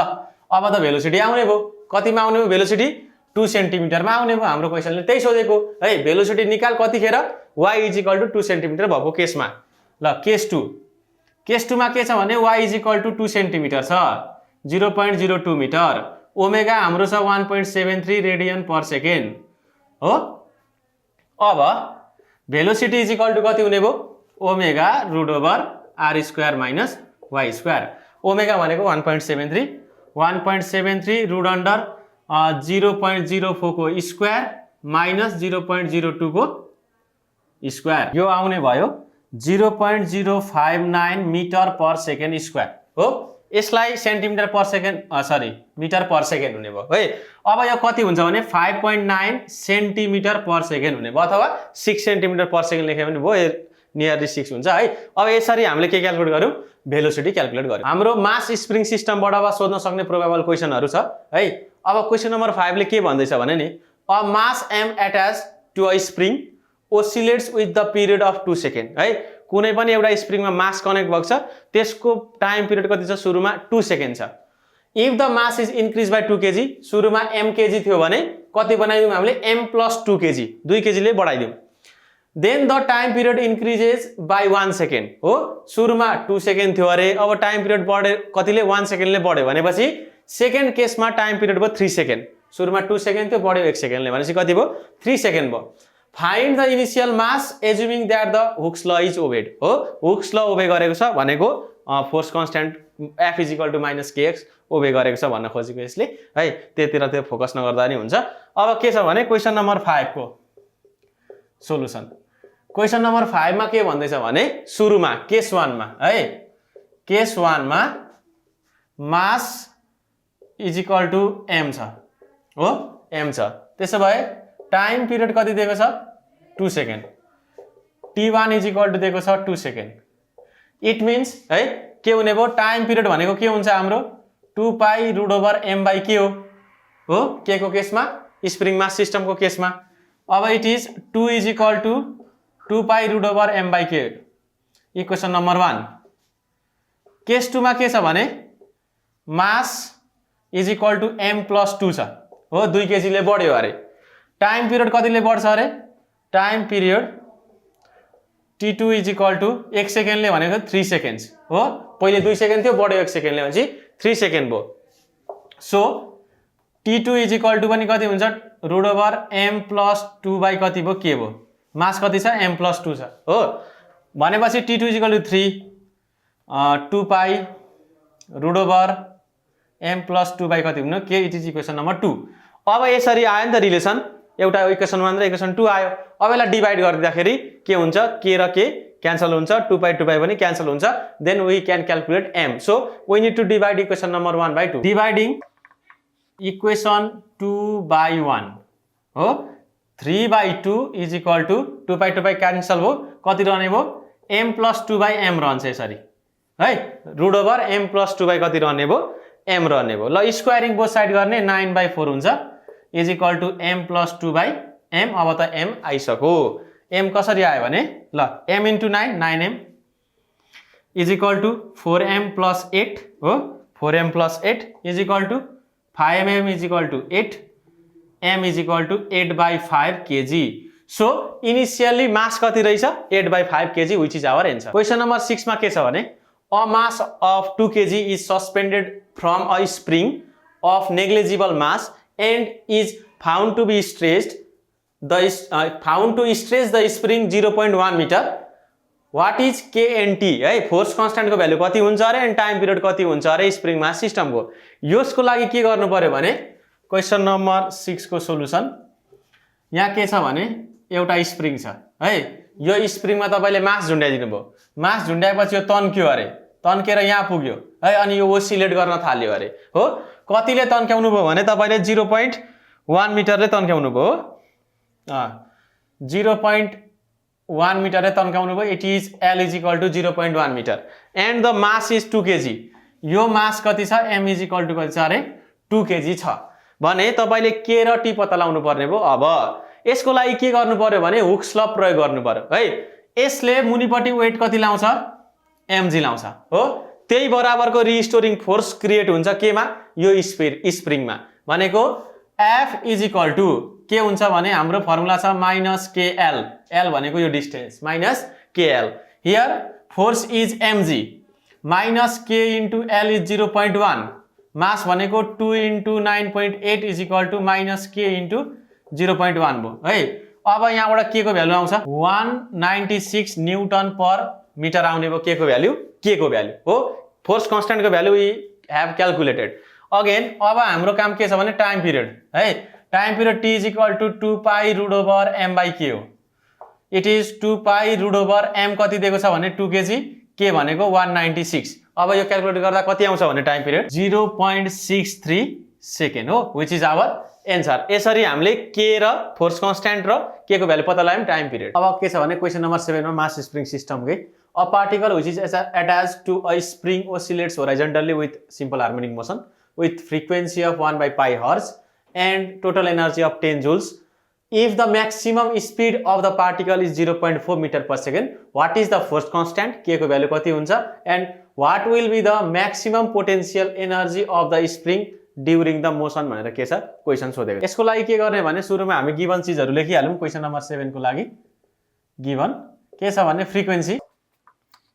अब त भेलोसिटी आउने भयो। कतिमा आउने भयो भेलोसिटी? 2 सेन्टिमिटरमा आउने भयो। हाम्रो क्वेसनले त्यही सोधेको है, भेलोसिटी निकाल कतिखेर y is equal to 2 centimetre भएको केसमा। ल केस 2, केस 2 मा के छ भने y is equal to 2 centimetre छ 0.02 मिटर, ओमेगा हाम्रो छ 1.73 रेडियन पर सेकेन्ड हो। अब भेलोसिटी इज इक्वल टु कति हुने भयो? Omega √r square minus Y square. Omega भनेको 1.73, 1.73 रुट अन्डर 0.04 को स्क्वायर माइनस 0.02 को स्क्वायर, यो आउने भयो 0.059 मिटर पर सेकेन्ड स्क्वायर हो। यसलाई centimetre per second sorry metre per second हुने भयो है। अब यो कति हुन्छ भने 5.9 सेन्टिमिटर पर सेकेन्ड हुने भयो, अथवा 6 सेन्टिमिटर पर सेकेन्ड लेख्यो भने भयो, नियरली 6 हुन्छ है। अब यसरी हामीले के क्याल्कुलेट गर्यौँ? भेलोसिटी क्याल्कुलेट गर्यौँ। हाम्रो मास स्प्रिङ सिस्टमबाट अब सोध्न सक्ने प्रोबेबल क्वेसनहरू छ है। अब क्वेसन नम्बर 5 ले के भन्दैछ भने नि a mass m attach to a spring oscillates with the period of 2 second है। कुनै पनि एउटा स्प्रिङमा मास कनेक्ट भएको छ, त्यसको टाइम पिरियड कति छ? सुरुमा 2 सेकेन्ड छ। If the mass is increase by 2 KG, सुरुमा m केजी थियो भने कति बनाइदिउँ हामीले? m + 2 केजी, 2 केजीले बढाइदिउँ। Then the time period increases by 1 second हो। सुरुमा 2 सेकेन्ड थियो अरे, अब टाइम पिरियड बढे कतिले? 1 सेकेन्डले बढ्यो भनेपछि सेकेन्ड केसमा टाइम पिरियड भयो 3 सेकेन्ड। सुरुमा 2 सेकेन्ड थियो, बढ्यो 1 सेकेन्डले भनेपछि कति भयो? 3 सेकेन्ड भयो। Find the initial mass assuming that the Hooke's law is obeyed हो। हुक्स ल ओबे गरेको छ भनेको force constant F is equal to minus kx obey गरेको छ भन्न खोजेको यसले है। त्यतिर त्यो फोकस नगर्दा नि हुन्छ। अब के छ भने क्वेसन नम्बर 5 को सोलुसन। क्वेसन नम्बर 5 मा के भन्दैछ भने सुरुमा केस 1 मा है, केस 1 मा mass is equal to m छ हो, m छ। त्यसो भए टाइम पिरियड कति दिएको छ? 2 second. t1 is equal to दिएको छ 2 सेकेन्ड। इट मिन्स है के हुने भयो? टाइम पिरियड भनेको के हुन्छ हाम्रो? 2 पाई √m/k हो के को केसमा? स्प्रिङ मास सिस्टमको केसमा। अब it is 2 is equal to 2 pi √m/k। Equation number 1। Case 2 मा के छ भने mass is equal to m + 2 छ हो, 2 केजीले बढ्यो अरे। टाइम पिरियड कतिले बढ्छ अरे? Time period t2 is equal to 1 सेकेन्डले भनेको 3 सेकेन्ड्स हो। पहिले 2 सेकेन्ड थियो, बढ्यो 1 सेकेन्डले भनेपछि 3 सेकेन्ड भयो। So t2 is equal to पनि कति हुन्छ? √m + 2 बाई कति भयो? के भयो? मास कति छ? m + 2 छ हो। भनेपछि t2 is equal to 3 2 pi √m + 2 by कति हुनु? के? It is equation number 2। अब यसरी आयो नि त रिलेसन, एउटा इक्वेसन 1 र इक्वेसन 2 आयो। अब यसलाई डिभाइड गरिदिँदाखेरि के हुन्छ? k र k क्यान्सल हुन्छ, 2 पाई पनि क्यान्सल हुन्छ, then we can calculate m. So we need to divide equation number 1 by 2. Dividing equation 2 by 1 हो 3 by 2 is equal to 2 pie cancel भयो, कति रहने भयो m plus 2 by m रहन्छ यसरी है, root over m plus 2 by कति रहने भयो m रहने भयो। ल स्क्वायरिङ बोथ साइड गर्ने 9 by 4 हुन्छ is equal to m plus 2 by m। अब त m आइसक्यो, m कसरी आयो भने ल m into 9 9m is equal to 4m plus 8 हो, 4m plus 8 is equal to 5m is equal to 8, m is equal to 8 by 5 kg। So initially mass कति रहेछ 8 by 5 kg which is our answer. Question number 6 मा के छ भने a mass of 2 kg is suspended from a spring of negligible mass and is found to stretch the spring 0.1 meter. What is K and T है, फोर्स कन्स्ट्यान्ट को भ्यालु कति हुन्छ अरे एन्ड टाइम पिरियड कति हुन्छ अरे स्प्रिङ मास सिस्टम को। यसको लागि के गर्नु पर्यो भने क्वेसन नम्बर 6 को सोलुसन यहाँ के छ भने एउटा स्प्रिङ छ है, यो स्प्रिङमा तपाईले मास झुन्ड्याइदिनु भयो, मास झुन्ड्याएपछि यो तन्क्यो अरे, तन्केर यहाँ पुग्यो है, अनि यो ओसिलेट गर्न थाल्यो अरे हो। कतिले तन्क्याउनु भयो भने तपाईले 0.1 मिटरले तन्क्याउनु भयो, 0.1 मिटरले तन्काउनु भयो, it is L is equal to 0.1 metre and the mass is 2 kg। यो मास कति छ m इज इक्वल टु कति छ अरे 2 kg छ भने तपाईले k र t पत्ता लगाउनु पर्ने भयो। अब यसको लागि के गर्नु पर्यो भने हुक्स ल प्रयोग गर्नु पर्यो है, यसले मुनिपट्टि वेट कति लाउँछ mg लाउँछ हो, त्यही बराबरको रिस्टोरिङ फोर्स क्रिएट हुन्छ केमा यो स्प्रिङमा भनेको F इज इक्वल टु के हुन्छ भने हाम्रो फर्मुला छ माइनस KL, L भनेको यो distance minus KL, here force is mg minus k into L is 0.1, mass भनेको 2 into 9.8 is equal to minus k into 0.1 भयो है। अब यहाँबाट के को भ्यालु आउँछ 196 न्युटन पर मिटर आउने भयो के को भ्यालु, के को भ्यालु हो, फोर्स कन्स्ट्यान्ट को value we have calculated. Again अब हाम्रो काम के छ भने टाइम पिरियड है, time period t is equal to 2 pi root over m by k हो, it is 2 pi root over m कति दिएको छ भने 2 kg, k भनेको 196। अब यो क्याल्कुलेट गर्दा कति आउँछ भने टाइम पिरियड 0.63 सेकेन्ड हो विच इज आवर एन्सर। यसरी हामीले k र फोर्स कन्स्ट्यान्ट र k को भ्यालु पत्ता लगायौं टाइम पिरियड। अब के छ भने क्वेशन नम्बर 7 मा मास spring सिस्टमकै a particle which is attached to a spring oscillates horizontally with simple harmonic motion with frequency of 1 by pi hertz and total energy of 10 joules. If the maximum speed of the particle is 0.4 meter per second, what is the force constant k को भ्यालु कति हुन्छ and what will be the maximum potential energy of the spring during the motion भनेर के छ क्वेशन सोधेको। यसको लागि के गर्ने भने सुरुमा हामी गिवन चीजहरु लेखिहालौं। क्वेशन नम्बर 7 को लागि गिवन के छ भने frequency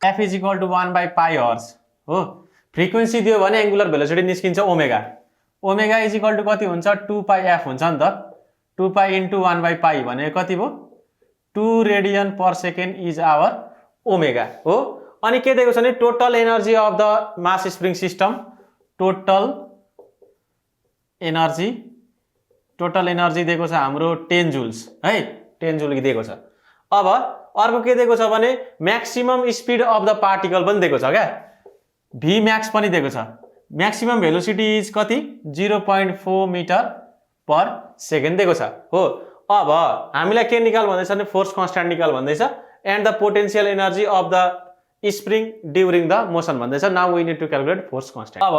f is equal to 1 by pi hertz हो, फ्रिक्वेन्सी दियो भने एंगुलर भेलोसिटी निस्किन्छ omega, omega is equal to कति हुन्छ 2 पाई f हुन्छ नि त, 2 पाई इन्टु 1 by pi भने कति भयो 2 radian per second is our omega हो। अनि के दिएको छ भने total energy of the mass spring system, total energy दिएको छ हाम्रो 10 जुल्स है, 10 जुल दिएको छ। अब अर्को के दिएको छ भने maximum speed of the particle पनि दिएको छ क्या, v म्याक्स पनि दिएको छ, म्याक्सिमम भेलोसिटी इज कति 0.4 मिटर पर सेकेन्ड दिएको छ हो। अब हामीलाई के निकाल भन्दैछ भने फोर्स कन्स्ट्यान्ट निकाल भन्दैछ and the potential energy of the spring during the motion भन्दैछ। Now we need to calculate force constant. अब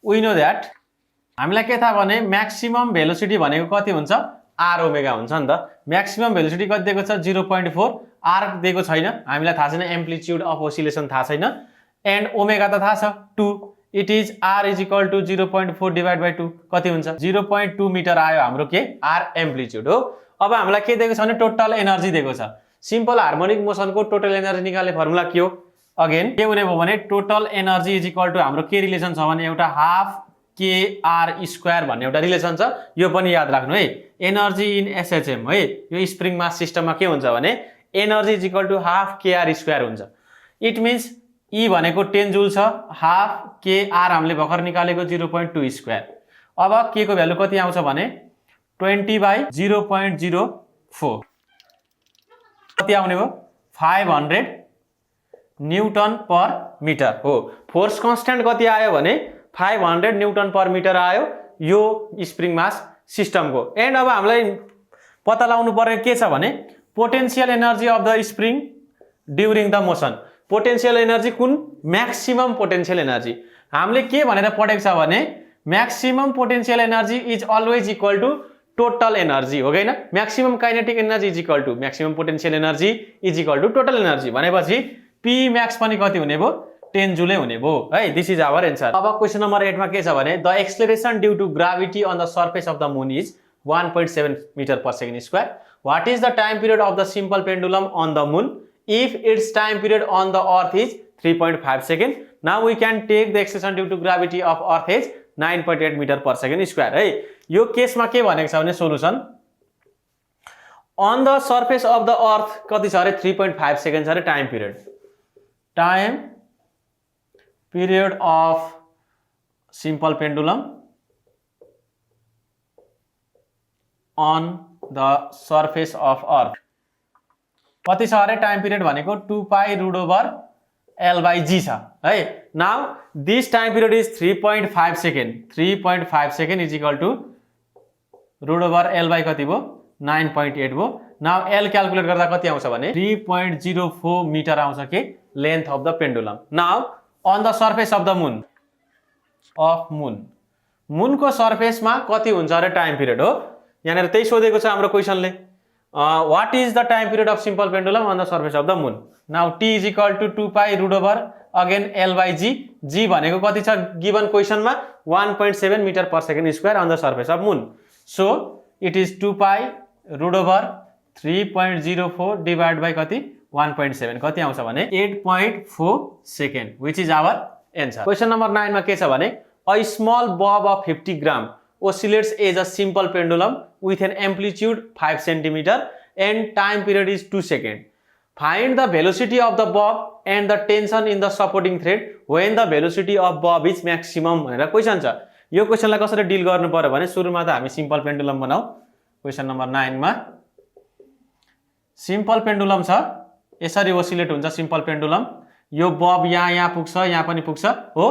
वी नो दैट हामीलाई के थाहा भने म्याक्सिमम भेलोसिटी भनेको कति हुन्छ r ओमेगा हुन्छ नि त, म्याक्सिमम भेलोसिटी कति दिएको छ 0.4, r दिएको छैन हामीलाई थाहा छैन, एम्प्लिट्युड अफ ओसिलेसन थाहा छैन एन्ड ओमेगा त थाहा छ 2, it is r is equal to 0.4 divide by 2 कति हुन्छ 0.2 मिटर आयो हाम्रो के r एम्प्लिट्युड हो। अब हामीलाई के दिएको छ भने टोटल एनर्जी दिएको छ, सिम्पल हार्मोनिक मोसनको टोटल एनर्जी निकाल्ने फर्मुला के हो, अगेन के हुने भयो भने total energy is equal to हाम्रो के रिलेसन छ भने एउटा हाफ kr स्क्वायर भन्ने एउटा रिलेसन छ, यो पनि याद राख्नु है। एनर्जी इन एसएचएम है, यो स्प्रिङ मास सिस्टममा के हुन्छ भने energy is equal to half kr square हुन्छ। इट मिन्स E भनेको 10 जुल छ, हाफ kr हामीले भर्खर निकालेको 0.2 स्क्वायर। अब k को भ्यालु कति आउँछ भने 20 बाइ 0.04 कति आउने भयो 500 न्युटन पर मिटर हो। फोर्स कन्स्ट्यान्ट कति आयो भने 500 न्युटन पर मिटर आयो यो स्प्रिङ मास सिस्टमको। एन्ड अब हामीलाई पत्ता लगाउनु पर्ने के छ भने potential energy of the spring during the motion. Potential energy कुन? Maximum potential energy. हामीले के भनेर पढेको छ भने maximum potential energy is always equal to total energy हो हैन। Maximum kinetic energy is equal to maximum potential energy is equal to total energy भनेपछि पी म्याक्स पनि कति हुने भयो? 10 जुलै हुने भयो है। This is our answer. अब क्वेशन नम्बर 8 मा के छ भने the acceleration due to gravity on the surface of the moon is 1.7 metre per second square. What is the time period of the simple pendulum on the moon if its time period on the earth is 3.5 second? Now we can take the acceleration due to gravity of earth is 9.8 meter per second square है। यो केसमा के भनेको छ भने solution on the surface of the earth कति छ अरे 3.5 सेकेन्ड छ अरे time period of simple pendulum on the surface of earth कति छ अरे टाइम पिरियड भनेको 2 पाई रूट ओभर L/g छ है। Now this time period is 3.5 second. 3.5 second is equal to root over L/ कति भयो? 9.8 भयो। नाउ L क्याल्कुलेट गर्दा कति आउँछ भने 3.04 मिटर आउँछ के length of the pendulum. Now on the surface of the moon मूनको सर्फेसमा कति हुन्छ अरे टाइम पिरियड हो। यहाँनिर त्यही सोधेको छ हाम्रो क्वेसनले। what is the time period of simple pendulum on the surface of the moon? Now t is equal to 2 pi root over again L/g। g भनेको कति छ गिवन क्वेसनमा 1.7 metre per second square on the surface of moon। So it is 2 pi root over 3.04 divided by कति 1.7 कति आउँछ भने 8.4 second which is our answer। Question number 9 मा के छ भने a small bob of 50 gram oscillates as a simple pendulum with an amplitude 5 centimeter and time period is 2 seconds. Find the velocity of the bob and the tension in the supporting thread when the velocity of bob is maximum भनेर क्वेसन छ। यो क्वेसनलाई कसरी डिल गर्नु पर्यो भने सुरुमा त हामी सिम्पल पेन्डुलम बनाऊ। क्वेसन नम्बर 9 मा सिम्पल पेन्डुलम छ, यसरी ओसिलेट हुन्छ सिम्पल पेन्डुलम। यो बब यहाँ पुग्छ, यहाँ पनि पुग्छ हो।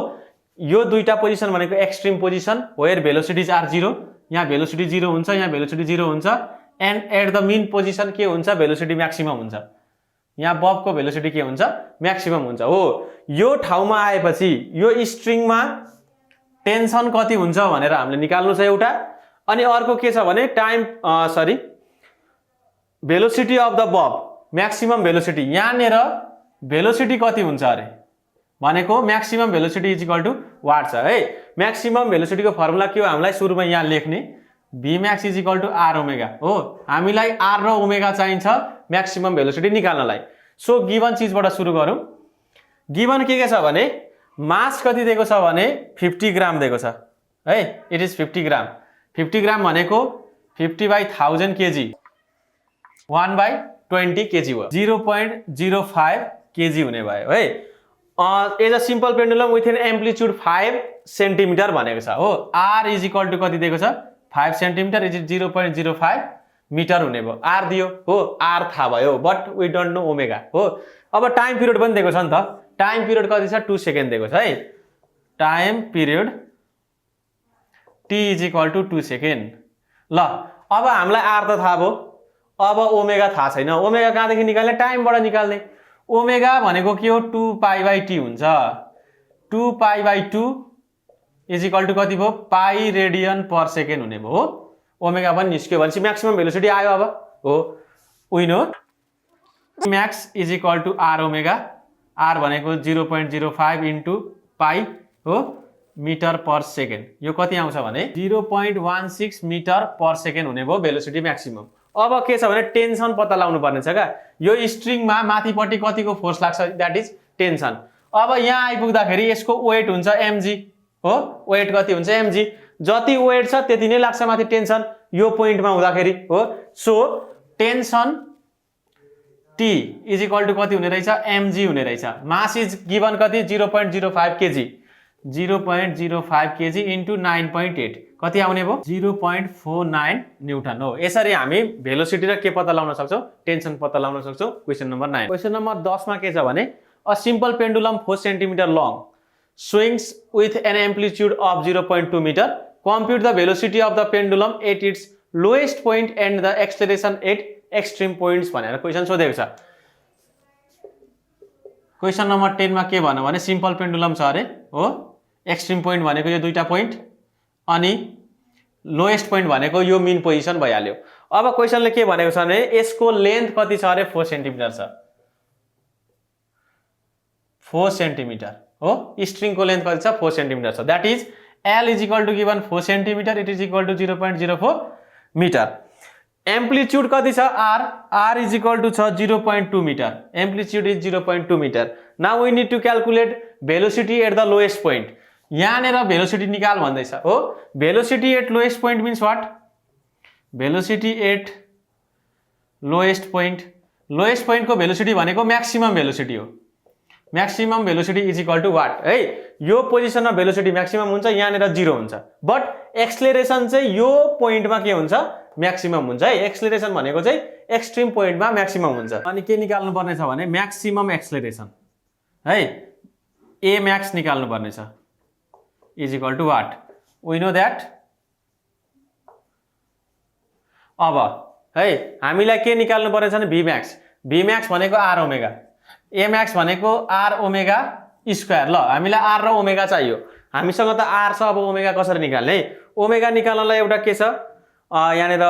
यो दुईटा पोजिसन भनेको extreme position where velocities are 0। यहाँ भेलोसिटी 0 हुन्छ, यहाँ भेलोसिटी 0 हुन्छ। And at the mean position के हुन्छ? भेलोसिटी म्याक्सिमम हुन्छ। यहाँ बबको भेलोसिटी के हुन्छ? म्याक्सिमम हुन्छ हो। यो ठाउँमा आएपछि यो स्ट्रिङमा टेन्सन कति हुन्छ भनेर हामीले निकाल्नु छ एउटा। अनि अर्को के छ भने velocity of the bob maximum velocity. यहाँनिर भेलोसिटी कति हुन्छ अरे भनेको maximum velocity is equal to what छ है। म्याक्सिमम भेलोसिटीको फर्मुला के हो हामीलाई सुरुमा यहाँ लेख्ने Vmax is equal to R omega हो। हामीलाई आर र ओमेगा चाहिन्छ म्याक्सिमम भेलोसिटी निकाल्नलाई। सो गिवन चिजबाट सुरु गरौँ। गिवन के छ भने मास कति दिएको छ भने 50 ग्राम दिएको छ है। इट इज 50 ग्राम। 50 ग्राम भनेको 50/1000 केजी 1/20 केजी हो। 0.05 केजी हुने भयो है। As a simple pendulum with an amplitude 5 centimetre भनेको छ हो। आर इज इक्वल टु कति दिएको छ 5 सेन्टिमिटर इज 0.05 मिटर हुने भयो। आर दियो हो, आर थाहा भयो but we don't know omega हो। अब टाइम पिरियड पनि दिएको छ नि त। टाइम पिरियड कति छ 2 सेकेन्ड दिएको छ है। Time period T is equal to 2 second. ल अब हामीलाई आर त थाहा भयो, अब ओमेगा थाहा छैन। ओमेगा कहाँदेखि निकाल्ने? टाइमबाट निकाल्ने। ओमेगा भनेको के हो 2 पाई/t हुन्छ। 2 पाई/2 इज इक्वल टु कति भयो पाई रेडियन पर सेकेन्ड हुने भयो हो। ओमेगा पनि निस्क्यो भनेपछि म्याक्सिमम भेलोसिटी आयो अब हो। We know max is equal to R omega. R भनेको 0.05 इन्टु पाई हो मिटर पर सेकेन्ड। यो कति आउँछ भने 0.16 मिटर पर सेकेन्ड हुने भयो भेलोसिटी म्याक्सिमम। अब के छ भने टेन्सन पत्ता लगाउनु पर्ने छ क्या। यो स्ट्रिङमा माथिपट्टि कतिको फोर्स लाग्छ द्याट इज टेन्सन। अब यहाँ आइपुग्दाखेरि यसको वेट हुन्छ mg हो। वेट कति हुन्छ mg। जति वेट छ त्यति नै लाग्छ माथि टेन्सन यो पोइन्टमा हुँदाखेरि हो। So tension T is equal to कति हुने रहेछ mg हुने रहेछ। मास इज गिवन कति 0.05 केजी। 0.05 केजी इन्टु 9.8 कति आउने भयो 0.49 न्युटन हो। यसरी हामी भेलोसिटी र के पत्ता लगाउन सक्छौँ? टेन्सन पत्ता लगाउन सक्छौँ। Question number 9। क्वेसन नम्बर 10 मा के छ भने A simple pendulum 4 centimeter long swings with an amplitude of 0.2 meter. Compute the velocity of the pendulum at its lowest point and the acceleration at extreme points भनेर क्वेशन सोधेको छ। क्वेशन नम्बर 10 मा के भन्नु भने सिम्पल पेन्डुलम छ अरे हो, एक्सट्रिम पोइन्ट भनेको यो दुईटा पोइन्ट अनि लोएस्ट पोइन्ट भनेको यो मिन पोजिसन भइहाल्यो। अब क्वेशनले के भनेको छ भने यसको लेन्थ कति छ अरे 4 सेन्टिमिटर छ, 4 सेन्टिमिटर हो, स्ट्रिङको लेन्थ कति छ 4 सेन्टिमिटर छ। That is L is equal to given 4 centimeter, it is equal to 0.04 meter. Amplitude कति छ R, R is equal to छ 0.2 meter, amplitude is 0.2 meter. Now we need to calculate velocity at the lowest point. यहाँनेर velocity निकाल भन्दैछ हो। Velocity at lowest point means what? Velocity at lowest point, lowest point को velocity भनेको maximum velocity हो। Maximum velocity is equal to what? है यो पोजिसनमा velocity maximum हुन्छ, यहाँनेर 0 हुन्छ, बट एक्सेलरेसन चाहिँ यो पोइन्टमा के हुन्छ म्याक्सिमम हुन्छ है। एक्सेलरेसन भनेको चाहिँ एक्सट्रिम पोइन्टमा म्याक्सिमम हुन्छ। अनि के निकाल्नु पर्ने छ भने म्याक्सिमम एक्सेलरेसन है, ए म्याक्स निकाल्नु पर्ने छ is equal to what, we know that. अब है हामीलाई के निकाल्नु पर्ने छ भने भी म्याक्स, भी म्याक्स भनेको आर ओमेगा, ए म्याक्स भनेको आर ओमेगा स्क्वायर। ल हामीलाई आर र ओमेगा चाहियो, हामीसँग त आर छ, अब ओमेगा कसरी निकाल्ने? ओमेगा निकाल्नलाई एउटा के छ यहाँनेर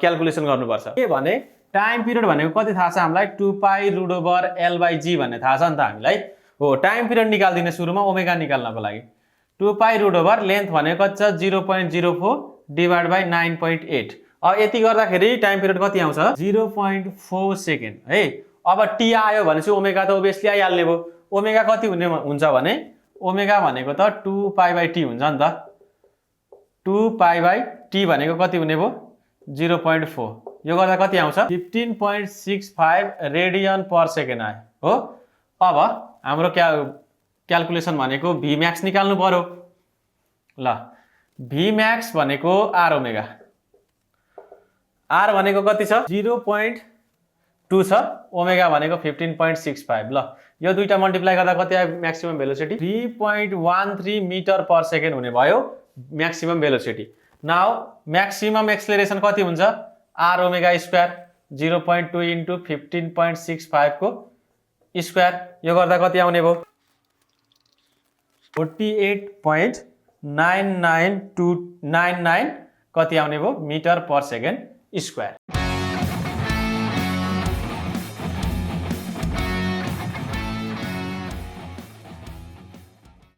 क्याल्कुलेसन गर्नुपर्छ। के भने टाइम पिरियड भनेको कति थाहा छ हामीलाई, 2 पाई रुट ओभर L/G भन्ने थाहा छ नि त हामीलाई हो। टाइम पिरियड निकाल्दिने सुरुमा ओमेगा निकाल्नको लागि 2 पाई रुट ओभर लेन्थ भनेको कति छ 0.04 डिभाइड बाई 9.8। अब यति गर्दाखेरि टाइम पिरियड कति आउँछ 0.4 सेकेन्ड है। अब टी आयो भनेपछि ओमेगा त ओभियसली आइहाल्ने भयो। ओमेगा कति हुन्छ भने ओमेगा भनेको त 2 पाई बाई टी हुन्छ नि त, 2 पाई बाई टी भनेको कति हुने भयो 0.4, यो गर्दा कति आउँछ 15.65 रेडियन पर सेकेन्ड आयो हो। अब हाम्रो क्याल्कुलेसन भनेको भी म्याक्स निकाल्नु पर्यो। ल भी म्याक्स भनेको आर ओमेगा, आर भनेको कति छ 0.2 छ, ओमेगा भनेको 15.65। ल यो दुईटा मल्टिप्लाई गर्दा कति आयो maximum velocity 3.13 metre per second हुने भयो maximum velocity. Now maximum acceleration कति हुन्छ आर ओमेगा स्क्वायर 0.2 इन्टु 15.65 को स्क्वायर, यो गर्दा कति आउने भयो 48.99299 कति आउने भयो मिटर पर सेकेन्ड स्क्वायर।